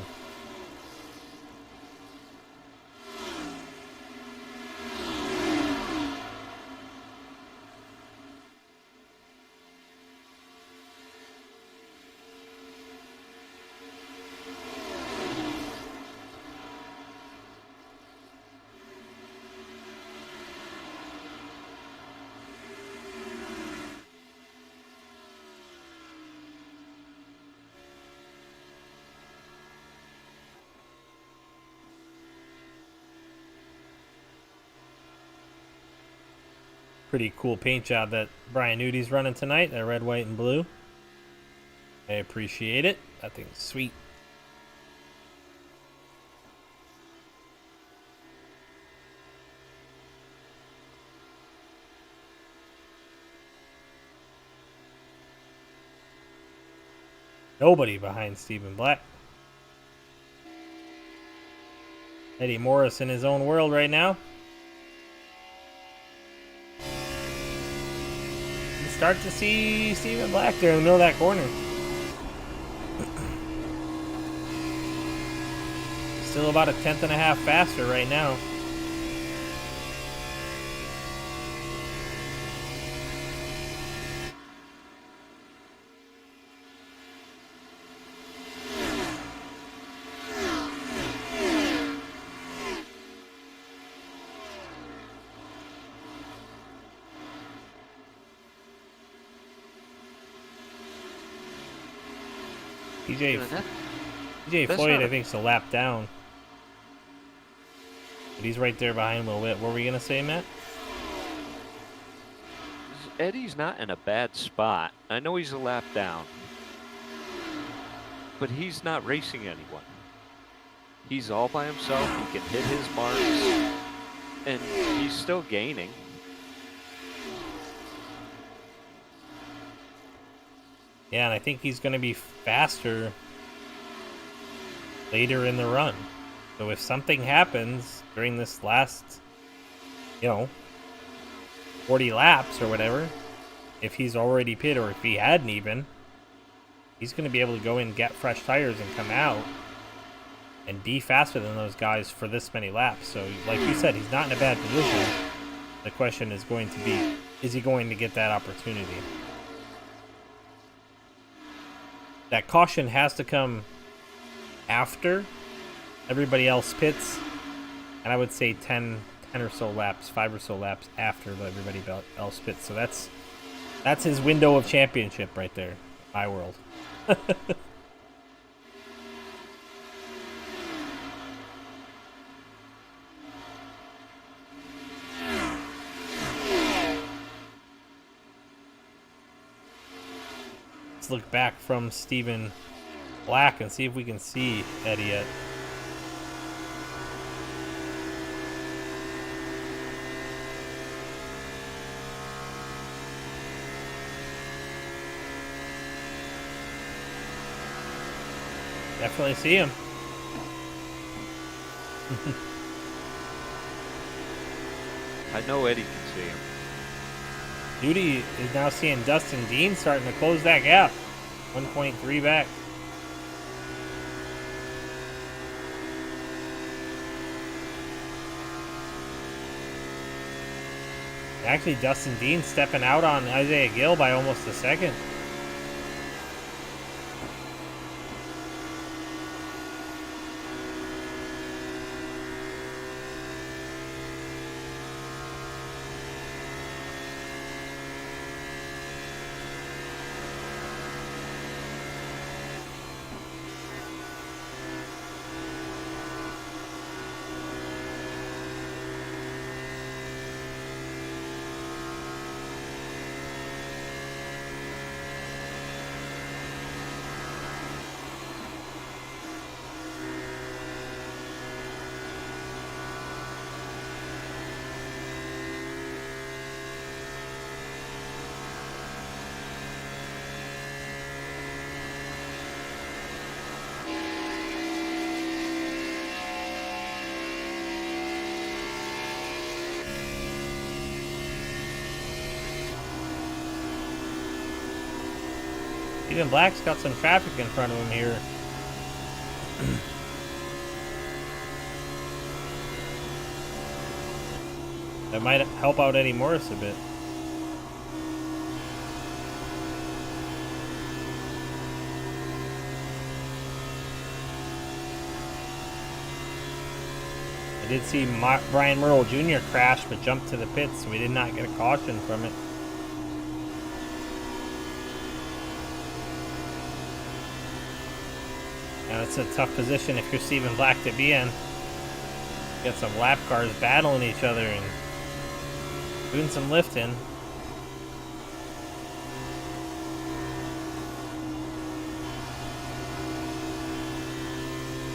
Pretty cool paint job that Brian Nudi's running tonight, that red, white, and blue. I appreciate it. That thing's sweet. Nobody behind Stephen Black. Eddie Morris in his own world right now. You start to see Stephen Black there in the middle of that corner. Still about a 1/10.5 faster right now. TJ Floyd, I think, is a lap down. But he's right there behind Will Witt. What were we going to say, Matt? Eddie's not in a bad spot. I know he's a lap down, but he's not racing anyone. He's all by himself. He can hit his marks, and he's still gaining. Yeah, and I think he's going to be faster later in the run. So if something happens during this last, 40 laps or whatever, if he's already pit or if he hadn't even, he's going to be able to go in, get fresh tires, and come out and be faster than those guys for this many laps. So like you said, he's not in a bad position. The question is going to be, is he going to get that opportunity? That caution has to come after everybody else pits, and I would say 10 or so laps, 5 or so laps after everybody else pits. So that's his window of championship right there, my world. Let's look back from Stephen Black and see if we can see Eddie yet. Definitely see him. I know Eddie can see him. Duty is now seeing Dustin Dean starting to close that gap. 1.3 back. Actually, Dustin Dean stepping out on Isaiah Gill by almost a second. Even Black's got some traffic in front of him here. That might help out Eddie Morris a bit. I did see Brian Merle Jr. crash but jumped to the pits, so we did not get a caution from it. Now it's a tough position if you're Stephen Black to be in. Got some lap cars battling each other and doing some lifting.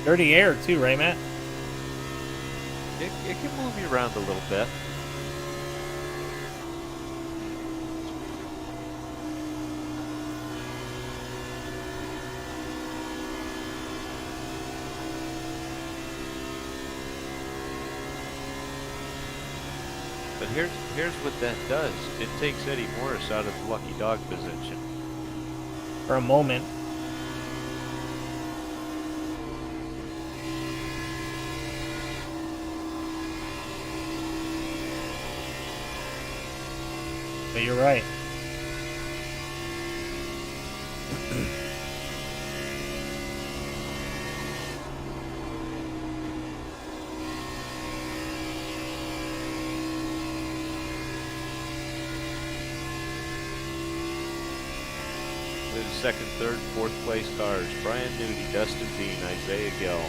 Dirty air too, right, Matt? It can move you around a little bit. But here's what that does. It takes Eddie Morris out of the lucky dog position. For a moment. But you're right. The second, third, fourth place cars. Brian Newty, Dustin Dean, Isaiah Gill.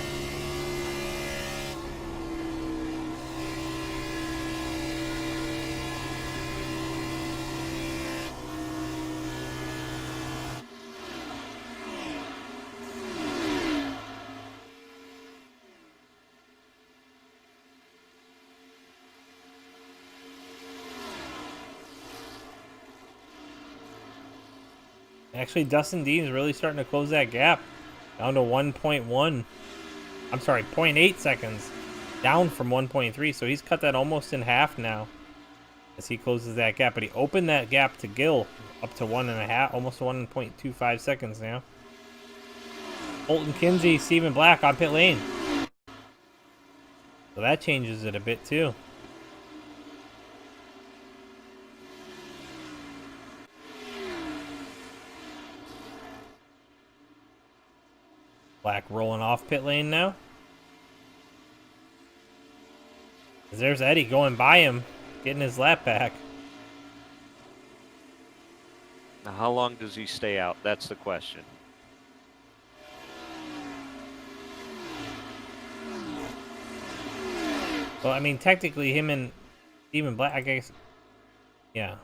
Actually, Dustin Dean is really starting to close that gap. Down to 1.1. I'm sorry, 0.8 seconds. Down from 1.3, so he's cut that almost in half now. As he closes that gap. But he opened that gap to Gill up to 1.5, almost 1.25 seconds now. Colton Kinsey, Stephen Black on pit lane. So that changes it a bit too. Black rolling off pit lane now. There's Eddie going by him, getting his lap back. Now, how long does he stay out? That's the question. Well, I mean, technically, him and Stephen Black, I guess. Yeah.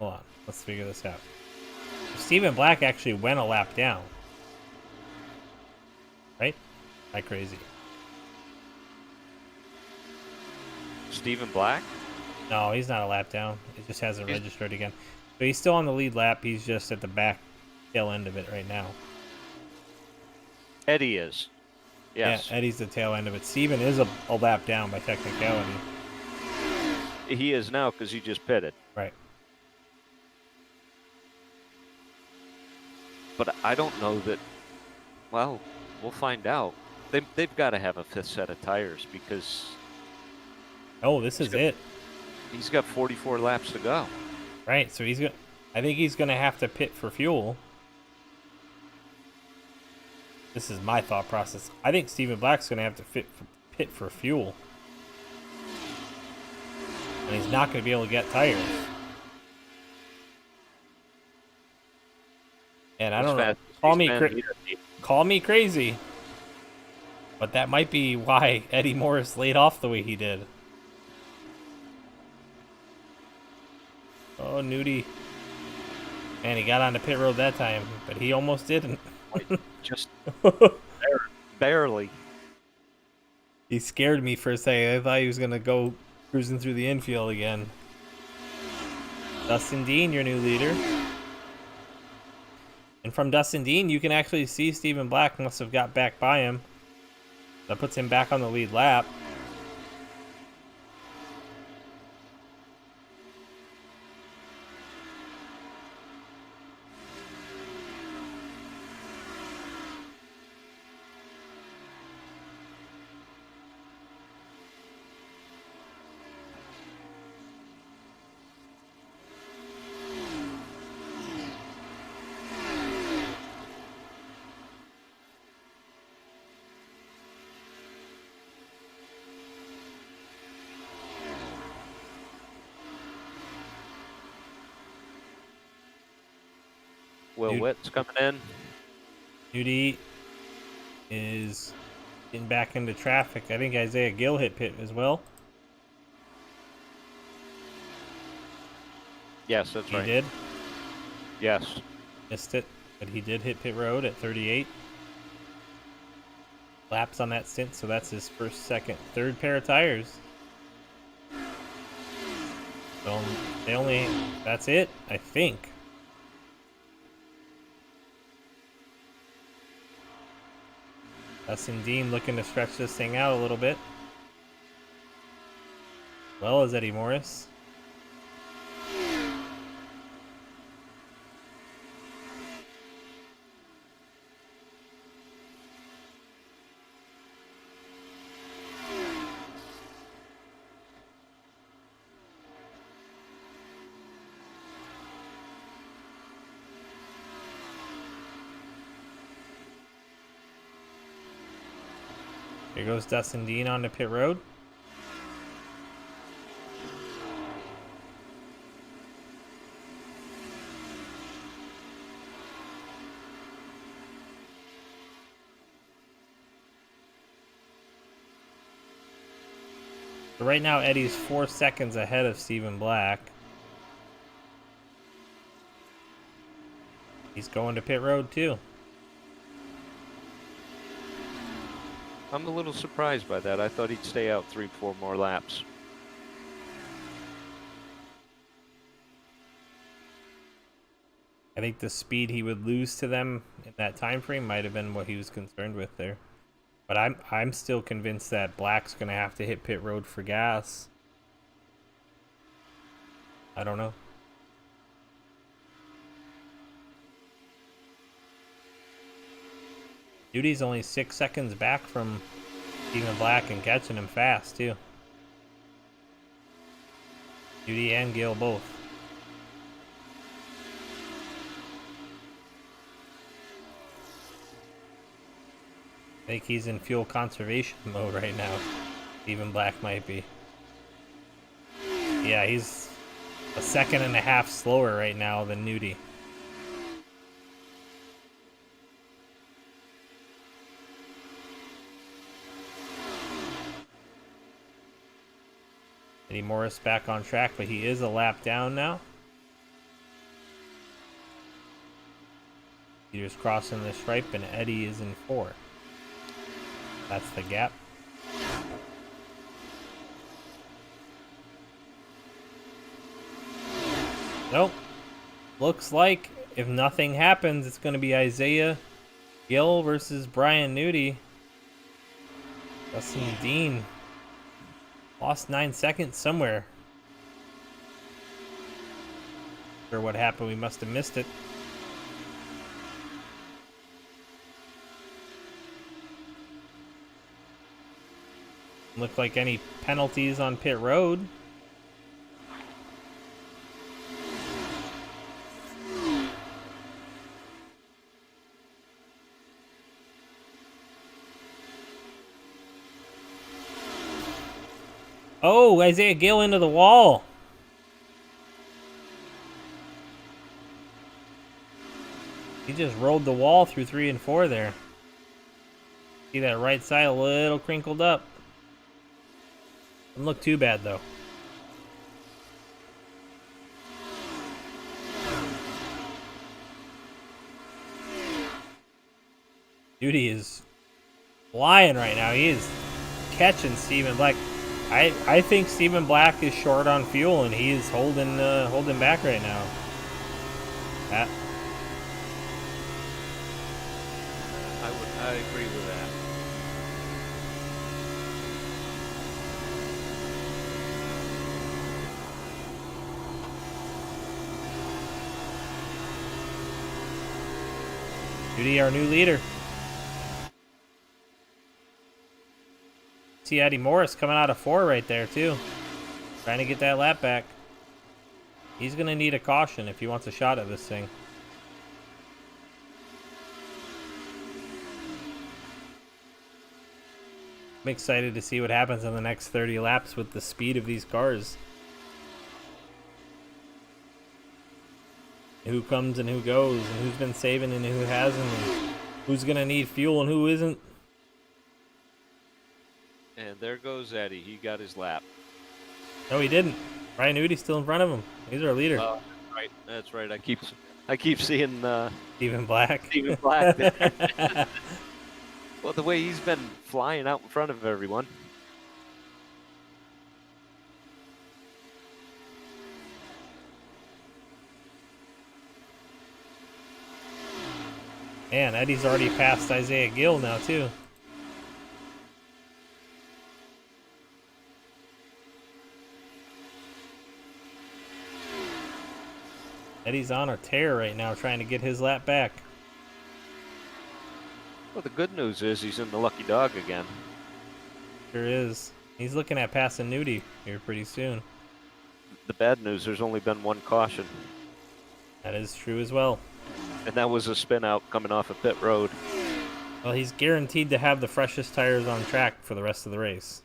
Hold on. Let's figure this out. Stephen Black actually went a lap down. Right? That crazy. Stephen Black? No, he's not a lap down. It just hasn't registered again. So he's still on the lead lap. He's just at the back tail end of it right now. Eddie is. Yes. Yeah, Eddie's the tail end of it. Steven is a lap down by technicality. He is now because he just pitted. Right. But I don't know that. Well, we'll find out. They've got to have a fifth set of tires because. Oh, this is it. He's got 44 laps to go. Right, so I think he's gonna have to pit for fuel. This is my thought process. I think Stephen Black's gonna have to pit for fuel, and he's not gonna be able to get tires. And I don't know. Call me crazy, but that might be why Eddie Morris laid off the way he did. Oh, Nudie. Man, he got on the pit road that time, but he almost didn't. Just barely. He scared me for a second. I thought he was going to go cruising through the infield again. Dustin Dean, your new leader. And from Dustin Dean, you can actually see Stephen Black must have got back by him. That puts him back on the lead lap. Will Witt's coming in. Nudie is getting back into traffic. I think Isaiah Gill hit pit as well. Yes, that's right. He did? Yes. Missed it, but he did hit pit road at 38 laps on that stint, so that's his first, second, third pair of tires. So that's it, I think. Dustin Dean looking to stretch this thing out a little bit. Well as Eddie Morris. Here goes Dustin Dean on the pit road. So right now, Eddie's 4 seconds ahead of Stephen Black. He's going to pit road too. I'm a little surprised by that. I thought he'd stay out 3-4 more laps. I think the speed he would lose to them in that time frame might have been what he was concerned with there. But I'm still convinced that Black's gonna have to hit pit road for gas. I don't know. Duty's only 6 seconds back from Stephen Black and catching him fast too. Duty and Gill both. I think he's in fuel conservation mode right now. Stephen Black might be. Yeah, he's a 1.5 seconds slower right now than Nudie. Eddie Morris back on track, but he is a lap down now. Peter's crossing the stripe, and Eddie is in 4. That's the gap. Nope. Looks like if nothing happens, it's going to be Isaiah Gill versus Brian Nudie. Dustin Dean lost 9 seconds somewhere. Not sure what happened. We must have missed it. Look like any penalties on pit road. Oh, Isaiah Gill into the wall. He just rolled the wall through 3 and 4 there. See that right side a little crinkled up. Doesn't look too bad though. Duty is flying right now. He is catching Stephen Black. I think Stephen Black is short on fuel and he is holding back right now. I agree with that. Duty, our new leader. See Eddie Morris coming out of 4 right there too. Trying to get that lap back. He's going to need a caution if he wants a shot at this thing. I'm excited to see what happens in the next 30 laps with the speed of these cars. Who comes and who goes, and who's been saving and who hasn't, and who's going to need fuel and who isn't. And there goes Eddie. He got his lap. No, he didn't. Ryan Udy's still in front of him. He's our leader. Right. That's right. I keep seeing Stephen Black. Stephen Black there. Well, the way he's been flying out in front of everyone. Man, Eddie's already passed Isaiah Gill now, too. Eddie's on a tear right now, trying to get his lap back. Well, the good news is he's in the lucky dog again. Sure is. He's looking at passing Nudie here pretty soon. The bad news, there's only been one caution. That is true as well. And that was a spin out coming off of pit road. Well, he's guaranteed to have the freshest tires on track for the rest of the race.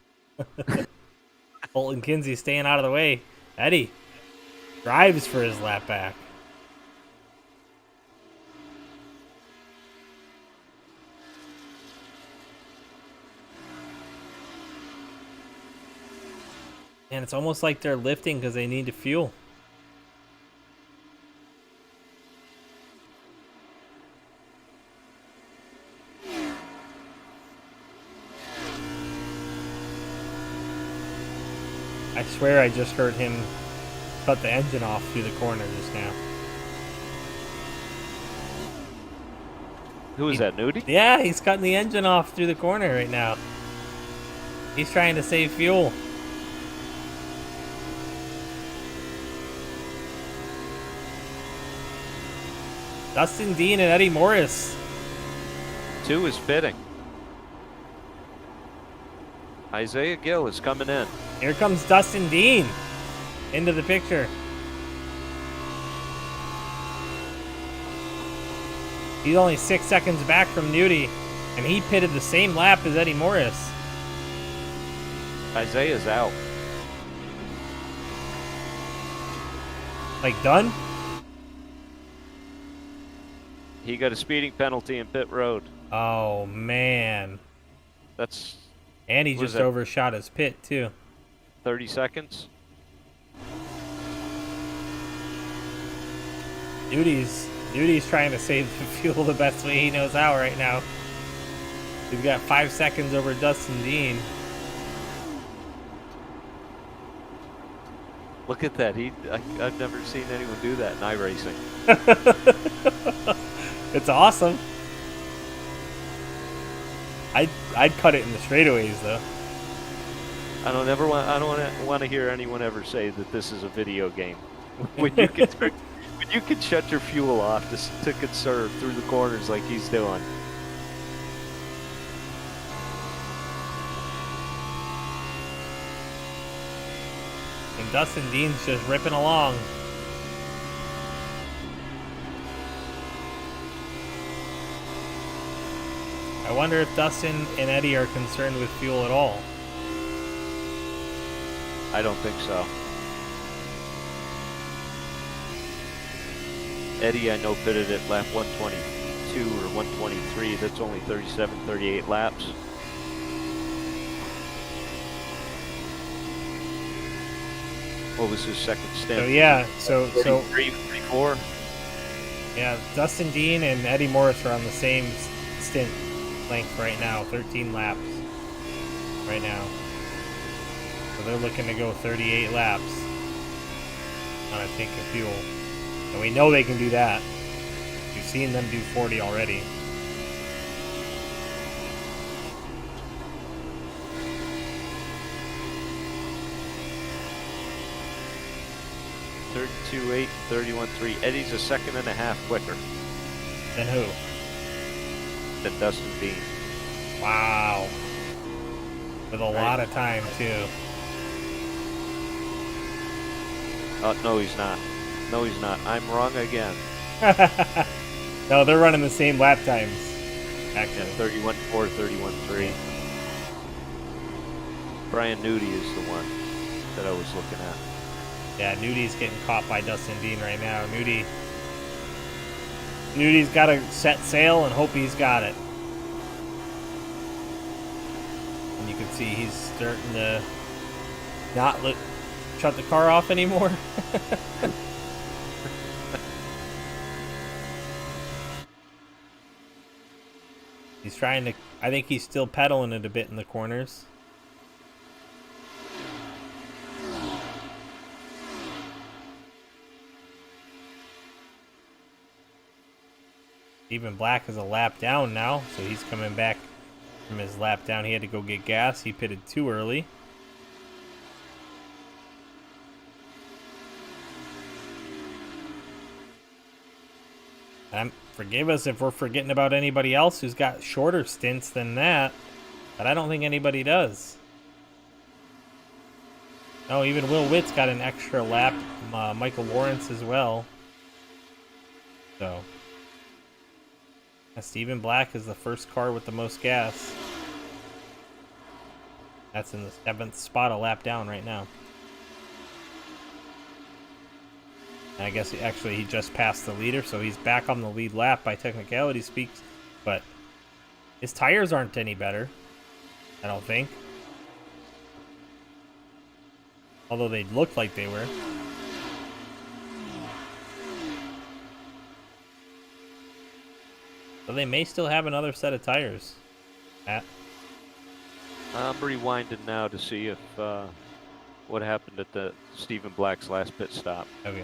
Colton Kinsey staying out of the way. Eddie drives for his lap back. And it's almost like they're lifting because they need to fuel. I swear I just heard him cut the engine off through the corner just now. Who is that, Nudie? Yeah, he's cutting the engine off through the corner right now. He's trying to save fuel. Dustin Dean and Eddie Morris. 2 is fitting. Isaiah Gill is coming in. Here comes Dustin Dean into the picture. He's only 6 seconds back from Nudie, and he pitted the same lap as Eddie Morris. Isaiah's out. Like done? He got a speeding penalty in pit road. Oh, man. That's And he What just is that? overshot his pit, too. 30 seconds. Duty's trying to save the fuel the best way he knows how right now. He's got 5 seconds over Dustin Dean. Look at that. I've never seen anyone do that in iRacing. It's awesome. I'd cut it in the straightaways though. I don't want to hear anyone ever say that this is a video game. When you can shut your fuel off to conserve through the corners like he's doing. And Dustin Dean's just ripping along. I wonder if Dustin and Eddie are concerned with fuel at all. I don't think so. Eddie, I know, pitted at lap 122 or 123. That's only 37, 38 laps. What was his second stint? So yeah, so 33, 34? yeah, Dustin Dean and Eddie Morris are on the same stint length right now, 13 laps right now. So they're looking to go 38 laps on a tank of fuel. And we know they can do that. We've seen them do 40 already. (32.8) and (31.3). Eddie's a second and a half quicker Then who? than Dustin Dean. Wow. With a lot of time, too. No, he's not. No, he's not. I'm wrong again. No, they're running the same lap times. Actually. 31.4, 31.3. Brian Nudie is the one that I was looking at. Yeah, Nudie's getting caught by Dustin Dean right now. Nudie's got to set sail and hope he's got it. And you can see he's starting to not shut the car off anymore. He's trying to, I think he's still pedaling it a bit in the corners. Stephen Black is a lap down now, so he's coming back from his lap down. He had to go get gas. He pitted too early. Forgive us if we're forgetting about anybody else who's got shorter stints than that, but I don't think anybody does. Oh, even Will Witt's got an extra lap. Michael Lawrence as well. So, Stephen Black is the first car with the most gas. That's in the 7th spot, a lap down right now. And I guess he just passed the leader, so he's back on the lead lap by technicality speaks. But his tires aren't any better, I don't think. Although they looked like they were. So they may still have another set of tires. Matt? I'm rewinding now to see if what happened at the Stephen Black's last pit stop. Okay.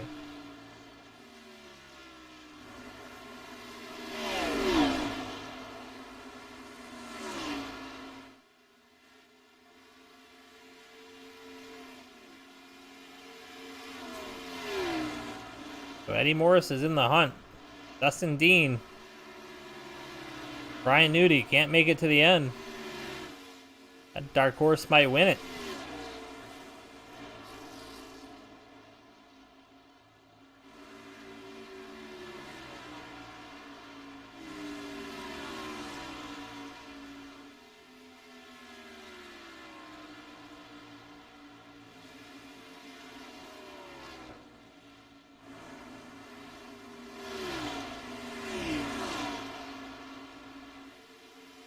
So Eddie Morris is in the hunt. Dustin Dean. Brian Nudie can't make it to the end. That dark horse might win it.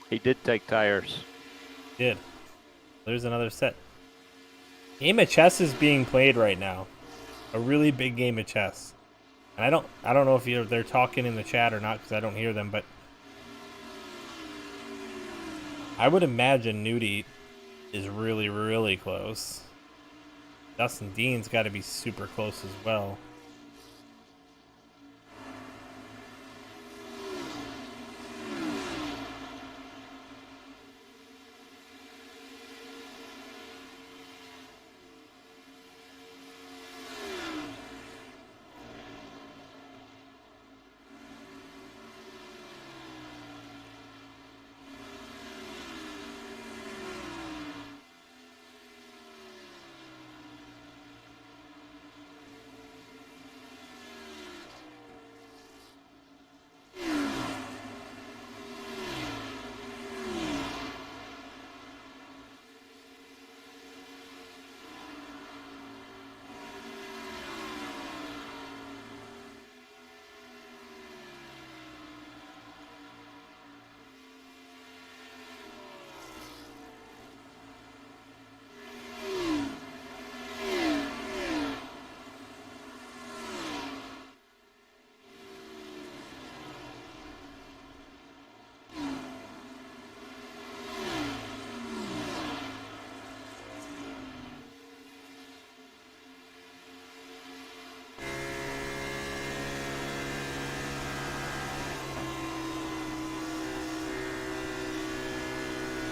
He did take tires. Did. There's another set. Game of chess is being played right now. A really big game of chess. And I don't know if they're talking in the chat or not because I don't hear them, but I would imagine Nudie is really, really close. Dustin Dean's got to be super close as well.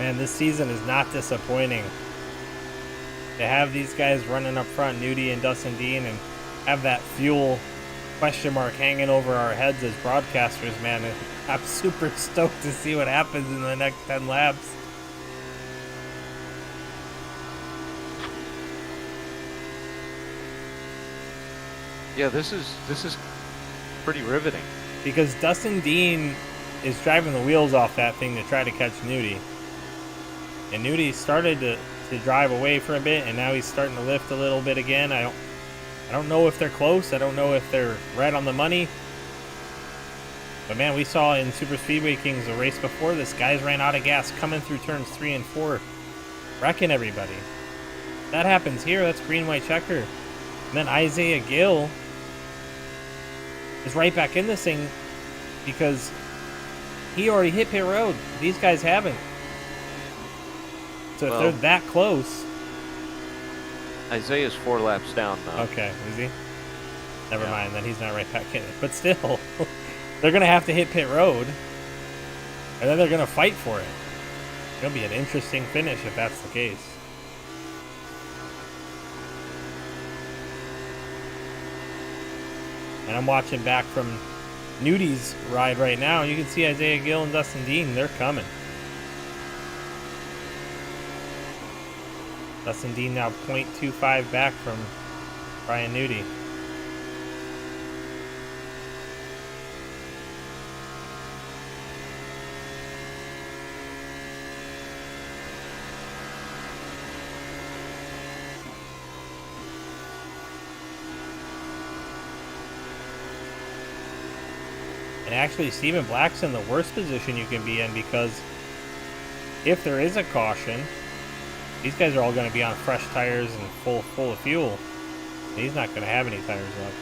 Man, this season is not disappointing. To have these guys running up front, Nudie and Dustin Dean, and have that fuel question mark hanging over our heads as broadcasters, man. I'm super stoked to see what happens in the next 10 laps. Yeah, this is pretty riveting. Because Dustin Dean is driving the wheels off that thing to try to catch Nudie. And Nudie started to drive away for a bit, and now he's starting to lift a little bit again. I don't know if they're close. I don't know if they're right on the money. But man, we saw in Super Speedway Kings, the race before this, guys ran out of gas coming through turns 3 and 4, wrecking everybody. That happens here. That's green, white checker. And then Isaiah Gill is right back in this thing because he already hit pit road. These guys haven't. So if they're that close. Isaiah's 4 laps down now. Okay, is he? Never mind, then he's not right back in it. But still, they're going to have to hit pit road, and then they're going to fight for it. It's going to be an interesting finish if that's the case. And I'm watching back from Nudie's ride right now. You can see Isaiah Gill and Dustin Dean. They're coming. Dustin Dean now 0.25 back from Brian Nudie. And actually, Stephen Black's in the worst position you can be in because if there is a caution, these guys are all going to be on fresh tires and full of fuel. And he's not going to have any tires left.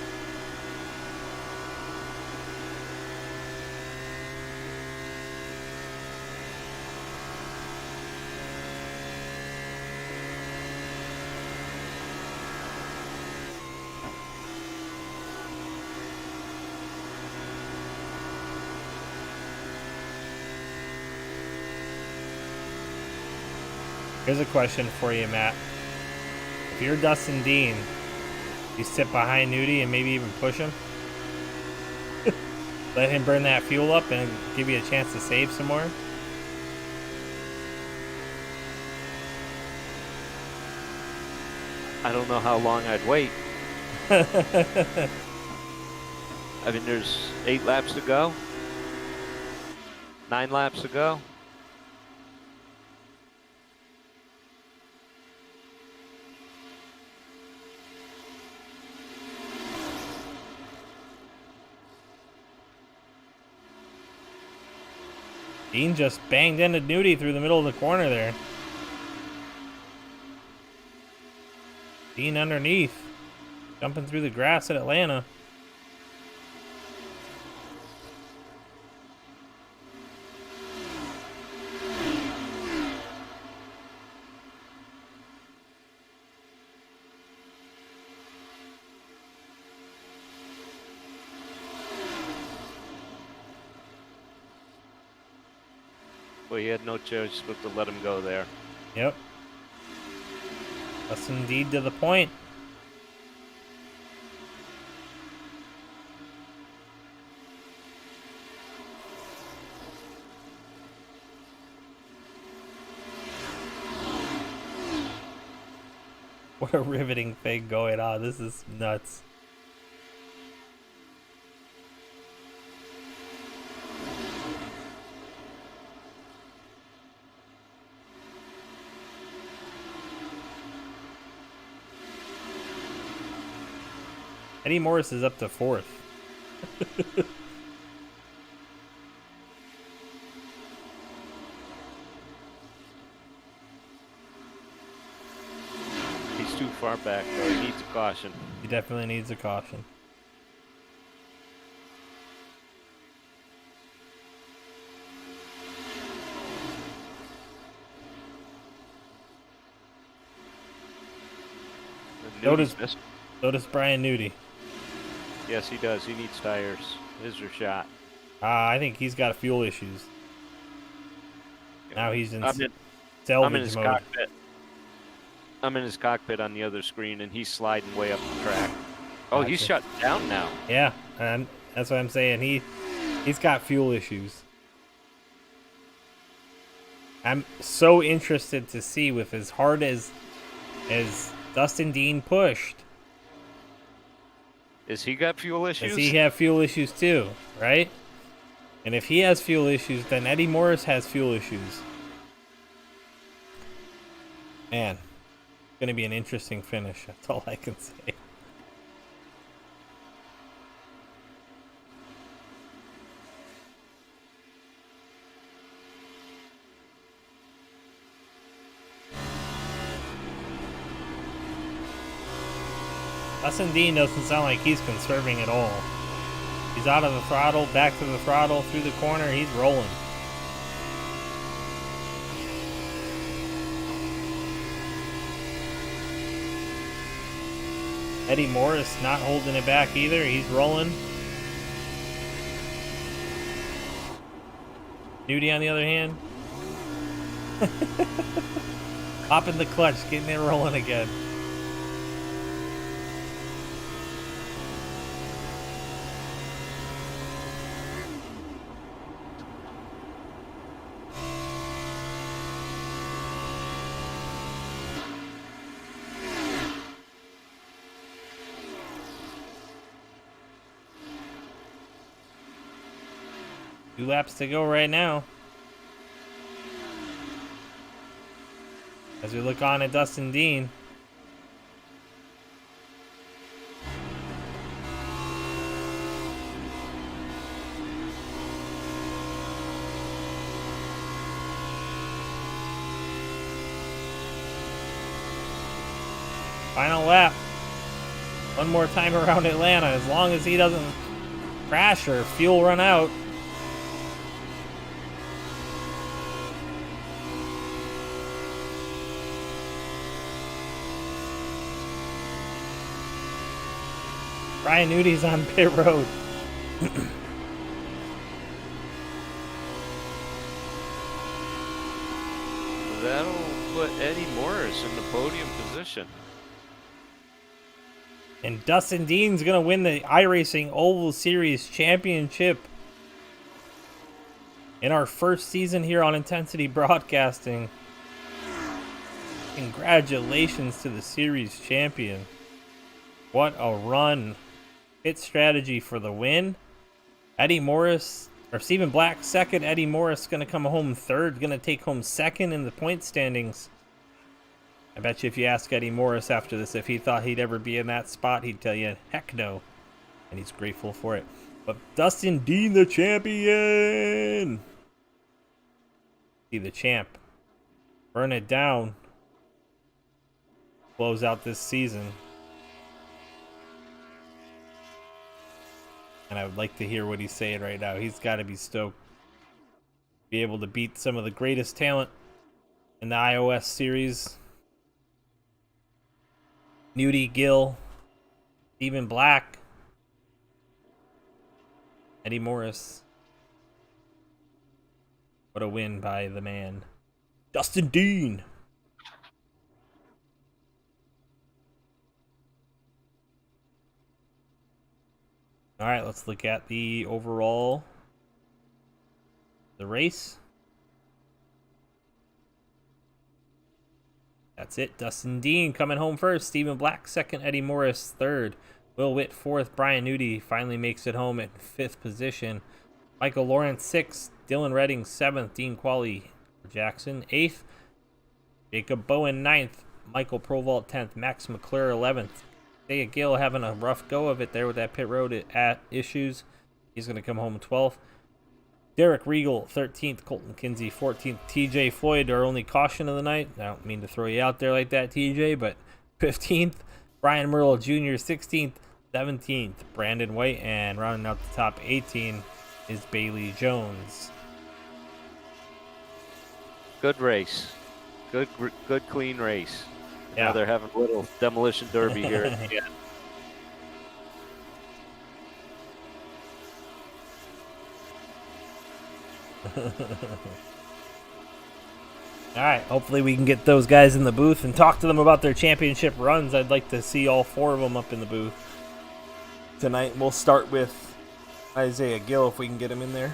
Here's a question for you, Matt. If you're Dustin Dean, you sit behind Nudie and maybe even push him? Let him burn that fuel up and give you a chance to save some more? I don't know how long I'd wait. I mean, there's 8 laps to go. 9 laps to go. Dean just banged into Nudie through the middle of the corner there. Dean underneath. Jumping through the grass at Atlanta. Well, he had no choice but to let him go there. Yep. That's indeed to the point. What a riveting thing going on. This is nuts. Eddie Morris is up to 4th. He's too far back, though. He needs a caution. He definitely needs a caution. So does Brian Nudie. Yes, he does. He needs tires. His are shot. I think he's got fuel issues. Now he's in. I'm in salvage his mode. cockpit. I'm in his cockpit on the other screen, and he's sliding way up the track. Oh, he's Gotcha. shut down now. Yeah, and that's what I'm saying. He's got fuel issues. I'm so interested to see with as hard as Dustin Dean pushed. Is he got fuel issues? Does he have fuel issues too, right? And if he has fuel issues, then Eddie Morris has fuel issues. Man, it's gonna be an interesting finish. That's all I can say. Dustin Dean doesn't sound like he's conserving at all. He's out of the throttle, back to the throttle, through the corner, he's rolling. Eddie Morris not holding it back either, he's rolling. Nudie on the other hand. Popping the clutch, getting it rolling again. Two laps to go right now. As we look on at Dustin Dean. Final lap. One more time around Atlanta. As long as he doesn't crash or fuel run out. Brian Nudie's on pit road. That'll put Eddie Morris in the podium position. And Dustin Dean's going to win the iRacing Oval Series Championship in our first season here on Intensity Broadcasting. Congratulations to the series champion. What a run. Pit strategy for the win. Eddie Morris, or Stephen Black second. Eddie Morris going to come home third. Going to take home second in the point standings. I bet you if you ask Eddie Morris after this if he thought he'd ever be in that spot, he'd tell you, heck no. And he's grateful for it. But Dustin Dean, the champion. See the champ. Burn it down. Close out this season. And I would like to hear what he's saying right now. He's got to be stoked. Be able to beat some of the greatest talent in the iOS series. Nudie, Gill, Stephen Black, Eddie Morris. What a win by the man. Dustin Dean. All right, let's look at the overall, the race. That's it. Dustin Dean coming home first. Stephen Black second. Eddie Morris third. Will Witt fourth. Brian Nudie finally makes it home at fifth position. Michael Lawrence sixth. Dylan Redding seventh. Dean Qualley Jackson eighth. Jacob Bowen ninth. Michael Provault 10th. Max McClure 11th. Thea Gill having a rough go of it there with that pit road at issues. He's going to come home 12th. Derek Regal 13th. Colton Kinsey 14th. TJ Floyd, our only caution of the night. I don't mean to throw you out there like that, TJ, but 15th. Brian Merle Jr. 16th. 17th. Brandon White. And rounding out the top 18 is Bailey Jones. Good race. Good clean race. Yeah. Now they're having a little demolition derby here at the end. All right, hopefully we can get those guys in the booth and talk to them about their championship runs. I'd like to see all 4 of them up in the booth tonight. We'll start with Isaiah Gill if we can get him in there.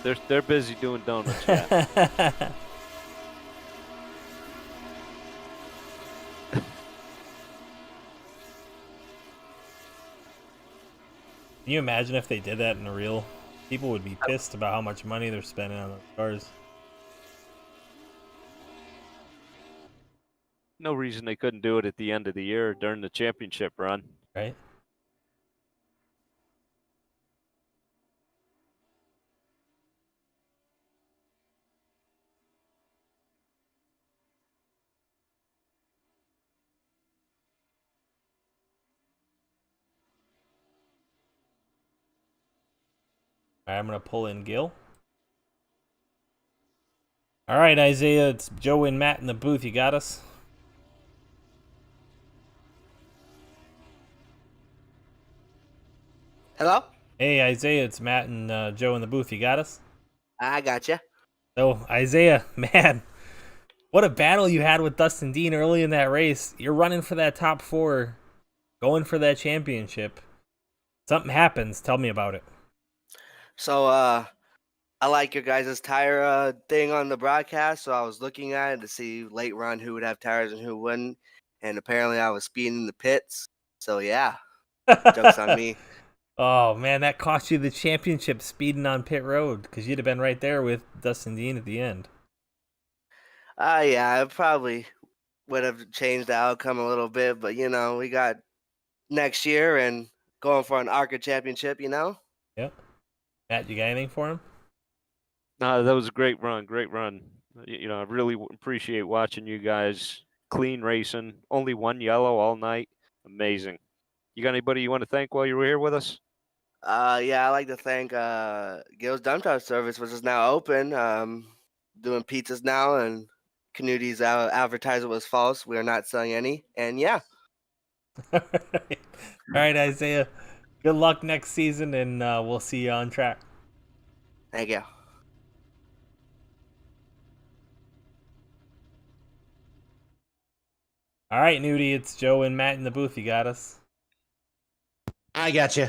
They're busy doing donuts yet. Can you imagine if they did that in a real? People would be pissed about how much money they're spending on those cars. No reason they couldn't do it at the end of the year during the championship run. Right? All right, I'm going to pull in Gil. All right, Isaiah, it's Joe and Matt in the booth. You got us? Hello? Hey, Isaiah, it's Matt and Joe in the booth. You got us? I gotcha. So, Isaiah, man, what a battle you had with Dustin Dean early in that race. You're running for that top 4, going for that championship. Something happens. Tell me about it. So, I like your guys' tire thing on the broadcast, so I was looking at it to see late run who would have tires and who wouldn't. And apparently I was speeding in the pits. So, yeah, joke's on me. Oh, man, that cost you the championship speeding on pit road because you'd have been right there with Dustin Dean at the end. Yeah, I probably would have changed the outcome a little bit, but, we got next year and going for an ARCA championship, Yep. Matt, you got anything for him? No, that was a great run. Great run. I really appreciate watching you guys clean racing. Only 1 yellow all night. Amazing. You got anybody you want to thank while you were here with us? Yeah, I'd like to thank Gil's Dump Truck Service, which is now open. Doing pizzas now, and Canute's advertisement was false. We are not selling any. And yeah. All right, Isaiah. Good luck next season, and we'll see you on track. Thank you. All right, Nudie, it's Joe and Matt in the booth. You got us? I got you.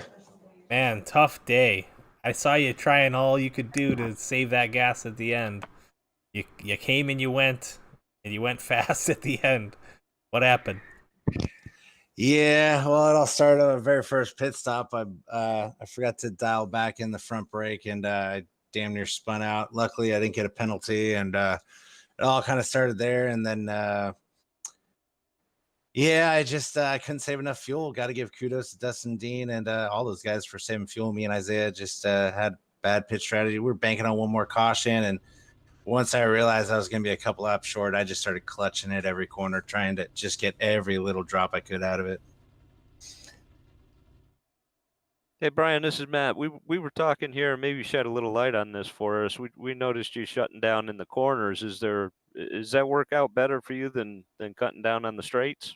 Man, tough day. I saw you trying all you could do to save that gas at the end. You came and you went fast at the end. What happened? Yeah, well, it all started on the very first pit stop. I forgot to dial back in the front brake, and I damn near spun out. Luckily, I didn't get a penalty, and it all kind of started there. And then, yeah, I couldn't save enough fuel. Got to give kudos to Dustin Dean and all those guys for saving fuel. Me and Isaiah just had bad pit strategy. We were banking on one more caution, and once I realized I was going to be a couple laps short, I just started clutching it every corner, trying to just get every little drop I could out of it. Hey, Brian, this is Matt. We were talking here, maybe shed a little light on this for us. We noticed you shutting down in the corners. Is that work out better for you than cutting down on the straights?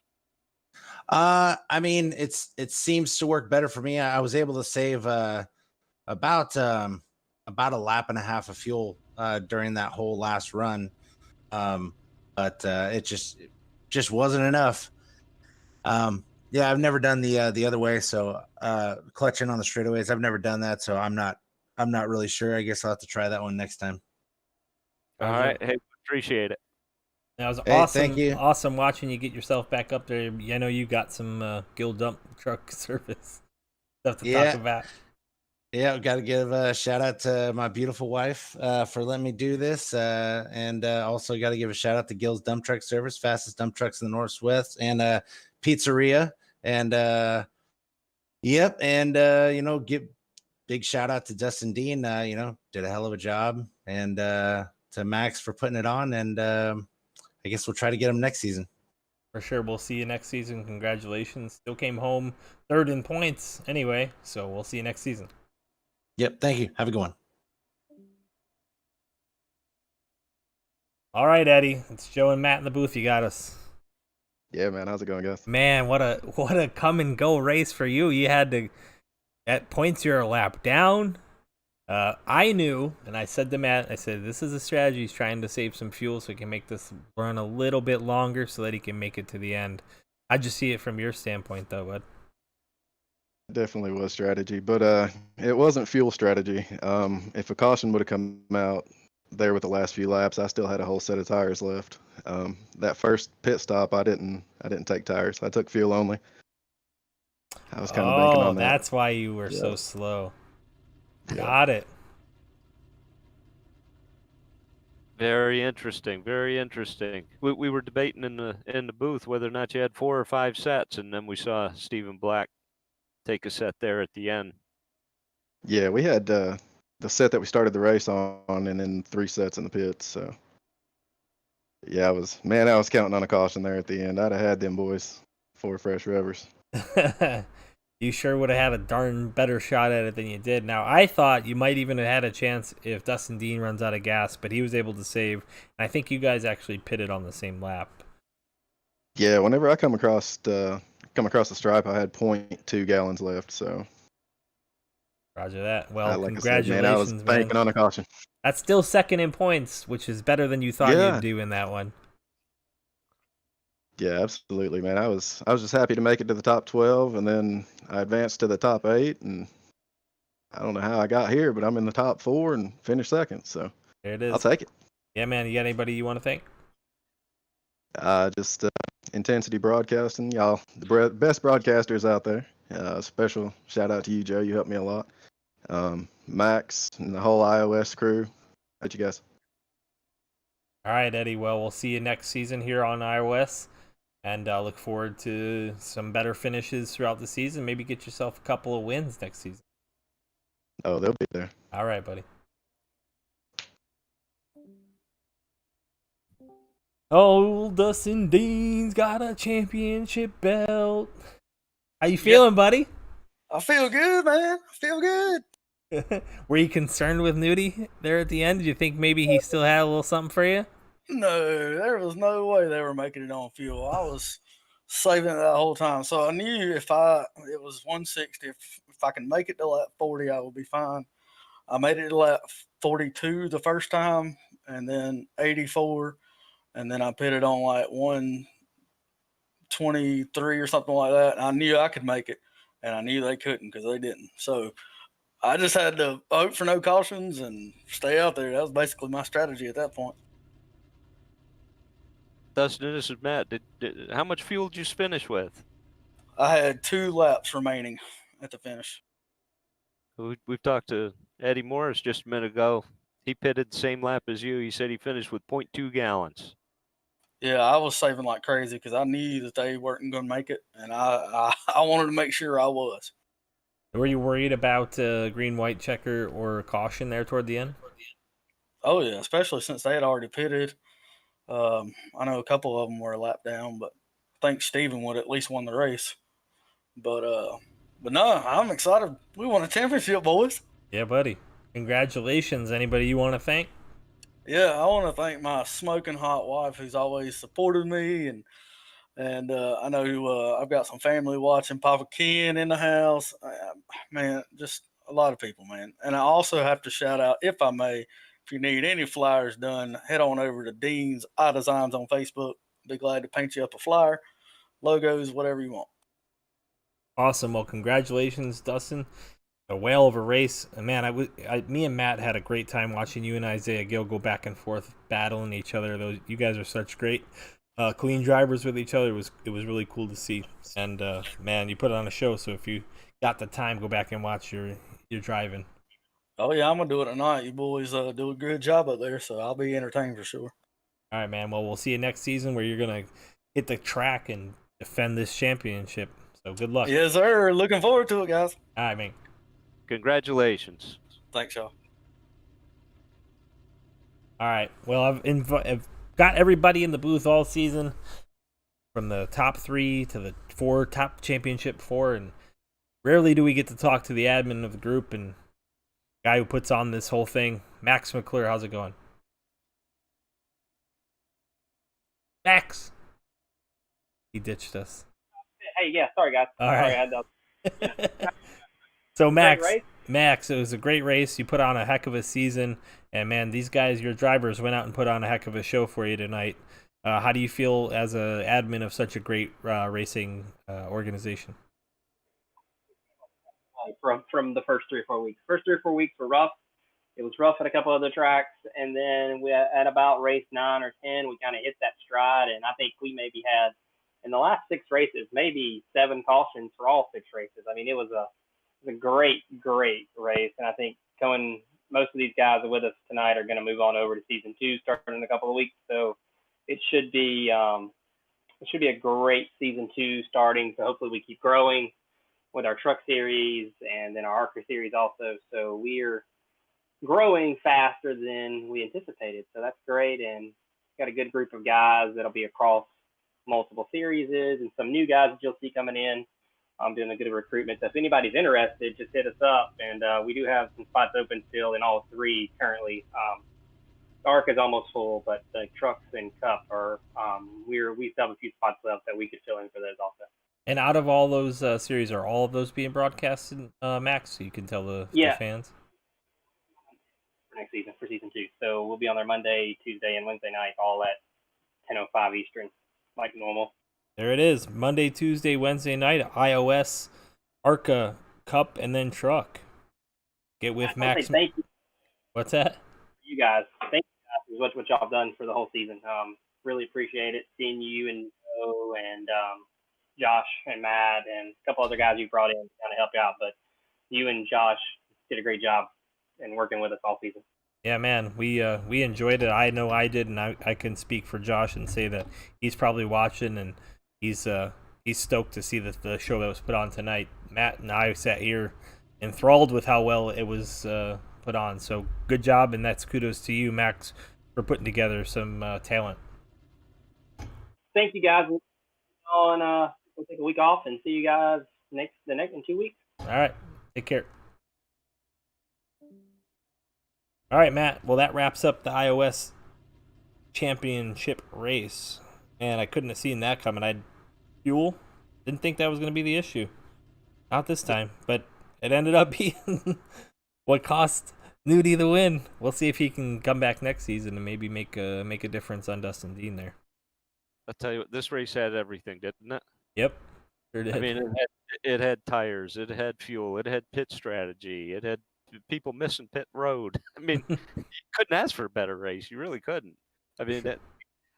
I mean, it seems to work better for me. I was able to save about a lap and a half of fuel during that whole last run, but it just wasn't enough. Yeah, I've never done the other way, so clutching on the straightaways, I've never done that, so I'm not really sure. I guess I'll have to try that one next time. All right, hey, appreciate it. That was Hey, awesome. thank you. Awesome watching you get yourself back up there. I know you got some Gil Dump Truck Service stuff to talk about. Yeah, I've got to give a shout out to my beautiful wife for letting me do this. And also got to give a shout out to Gil's Dump Truck Service, fastest dump trucks in the Northwest, and pizzeria. And yep. And, give big shout out to Dustin Dean, did a hell of a job. And to Max for putting it on. And I guess we'll try to get him next season. For sure. We'll see you next season. Congratulations. Still came home third in points anyway. So we'll see you next season. Yep. Thank you. Have a good one. All right, Eddie. It's Joe and Matt in the booth. You got us. Yeah, man. How's it going, guys? Man, what a come and go race for you. You had to at points you're a lap down. I knew, and I said to Matt, I said, this is a strategy. He's trying to save some fuel so he can make this run a little bit longer so that he can make it to the end. I just see it from your standpoint, though, bud. Definitely was strategy, but it wasn't fuel strategy. If a caution would have come out there with the last few laps, I still had a whole set of tires left. That first pit stop, I didn't take tires. I took fuel only. I was kind of banking Oh, on that. that's why you were so slow. Got it. Very interesting. Very interesting. We were debating in the booth whether or not you had 4 or 5 sets, and then we saw Stephen Black take a set there at the end. Yeah, we had the set that we started the race on, and then 3 sets in the pits. So yeah, I was counting on a caution there at the end. I'd have had them boys 4 fresh revers. You sure would have had a darn better shot at it than you did. Now, I thought you might even have had a chance if Dustin Dean runs out of gas, but he was able to save. And I think you guys actually pitted on the same lap. Yeah, whenever I come across the stripe, I had 0.2 gallons left. So Roger that. Well, like congratulations, I said, man. I was banking on a caution. That's still second in points, which is better than you thought you'd do in that one. Yeah, absolutely, man. I was just happy to make it to the top 12, and then I advanced to the top 8, and I don't know how I got here, but I'm in the top 4 and finished second. So there it is. I'll take it. Yeah, man. You got anybody you want to thank? Just Intensity Broadcasting, y'all, the best broadcasters out there. Special shout out to you, Joe. You helped me a lot. Max and the whole iOS crew. How'd you guys? All right, Eddie. Well, we'll see you next season here on iOS, and look forward to some better finishes throughout the season. Maybe get yourself a couple of wins next season. Oh, they'll be there. All right, buddy. Oh, Dustin Dean's got a championship belt. How you feeling, buddy? I feel good, man. I feel good. Were you concerned with Nudie there at the end? Did you think maybe he still had a little something for you? No, there was no way they were making it on fuel. I was saving it that whole time. So I knew it was 160, if I can make it to lap 40, I will be fine. I made it to lap 42 the first time, and then 84, and then I pitted on like 123 or something like that. I knew I could make it, and I knew they couldn't because they didn't. So I just had to hope for no cautions and stay out there. That was basically my strategy at that point. Dustin, this is Matt. How much fuel did you finish with? I had 2 laps remaining at the finish. We've talked to Eddie Morris just a minute ago. He pitted the same lap as you. He said he finished with 0.2 gallons. Yeah, I was saving like crazy because I knew that they weren't going to make it, and I wanted to make sure I was. Were you worried about green-white checker or caution there toward the end? Oh, yeah, especially since they had already pitted. I know a couple of them were a lap down, but I think Steven would at least won the race. But no, I'm excited. We won a championship, boys. Yeah, buddy. Congratulations. Anybody you want to thank? Yeah, I want to thank my smoking hot wife who's always supported me, and I know I've got some family watching. Papa Ken in the house, man, just a lot of people, man. And I also have to shout out, if I may, if you need any flyers done, head on over to Dean's iDesigns on Facebook. Be glad to paint you up a flyer, logos, whatever you want. Awesome. Well, congratulations, Dustin. A whale of a race. Man, me and Matt had a great time watching you and Isaiah Gill go back and forth battling each other. You guys are such great clean drivers with each other. It was really cool to see. And man, you put it on a show. So if you got the time, go back and watch your driving. Oh yeah, I'm gonna do it tonight. You boys do a good job up there, so I'll be entertained for sure. All right, man. Well, we'll see you next season where you're gonna hit the track and defend this championship. So good luck. Yes, sir. Looking forward to it, guys. All right, man. Congratulations. Thanks, y'all. All right. Well, I've got everybody in the booth all season, from the top 3 to the top championship 4, and rarely do we get to talk to the admin of the group and guy who puts on this whole thing. Max McClure, how's it going? Max. He ditched us. Hey, yeah, sorry guys. All Sorry, right. I had to. So Max, right? Max, it was a great race. You put on a heck of a season, and man, these guys, your drivers, went out and put on a heck of a show for you tonight. How do you feel as a admin of such a great racing organization? From the first 3 or 4 weeks. First 3 or 4 weeks were rough. It was rough at a couple other tracks, and then we at about race 9 or 10, we kind of hit that stride, and I think we maybe had in the last 6 races maybe 7 cautions for all 6 races. I mean, it was a great race, and I think most of these guys are with us tonight are going to move on over to season 2 starting in a couple of weeks. So it should be a great season 2 starting. So hopefully we keep growing with our truck series and then our ARCA series also. So we're growing faster than we anticipated. So that's great, and got a good group of guys that'll be across multiple series and some new guys that you'll see coming in. I'm doing a good recruitment. So if anybody's interested, just hit us up. And we do have some spots open still in all 3 currently. ARC is almost full, but the trucks and Cup are we still have a few spots left that we could fill in for those also. And out of all those series, are all of those being broadcasted, Max? So you can tell the fans. For next season, for season 2. So we'll be on there Monday, Tuesday, and Wednesday night, all at 10:05 Eastern, like normal. There it is. Monday, Tuesday, Wednesday night, iOS, ARCA, Cup, and then Truck. Get with Max. Thank you. What's that? You guys. Thank you guys for what y'all have done for the whole season. Really appreciate it. Seeing you and Joe and Josh and Matt and a couple other guys you brought in to kind of help you out. But you and Josh did a great job in working with us all season. Yeah, man, we enjoyed it. I know I did, and I can speak for Josh and say that he's probably watching, and he's stoked to see the show that was put on tonight. Matt and I sat here enthralled with how well it was put on. So good job, and that's kudos to you, Max, for putting together some talent. Thank you, guys. We'll take a week off and see you guys in 2 weeks. All right, take care. All right, Matt. Well, that wraps up the iOS championship race, and I couldn't have seen that coming. I'd fuel. Didn't think that was going to be the issue. Not this time, but it ended up being what cost Nudie the win. We'll see if he can come back next season and maybe make a difference on Dustin Dean there. I'll tell you what, this race had everything, didn't it? Yep, sure did. I mean, it had tires, it had fuel, it had pit strategy, it had people missing pit road. I mean, you couldn't ask for a better race. You really couldn't. I mean, that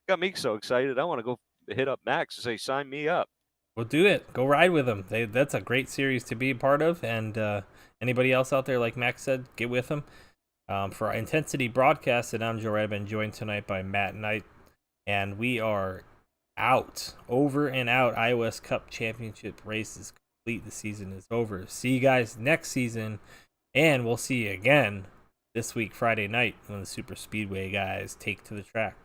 got me so excited. I want to go hit up Max and say, sign me up. Well, do it. Go ride with them. That's a great series to be a part of. And anybody else out there, like Max said, get with them. For our Intensity broadcast, and I'm Joe Red. I've been joined tonight by Matt Knight. And we are out. Over and out. iOS Cup Championship race is complete. The season is over. See you guys next season. And we'll see you again this week, Friday night, when the Super Speedway guys take to the track.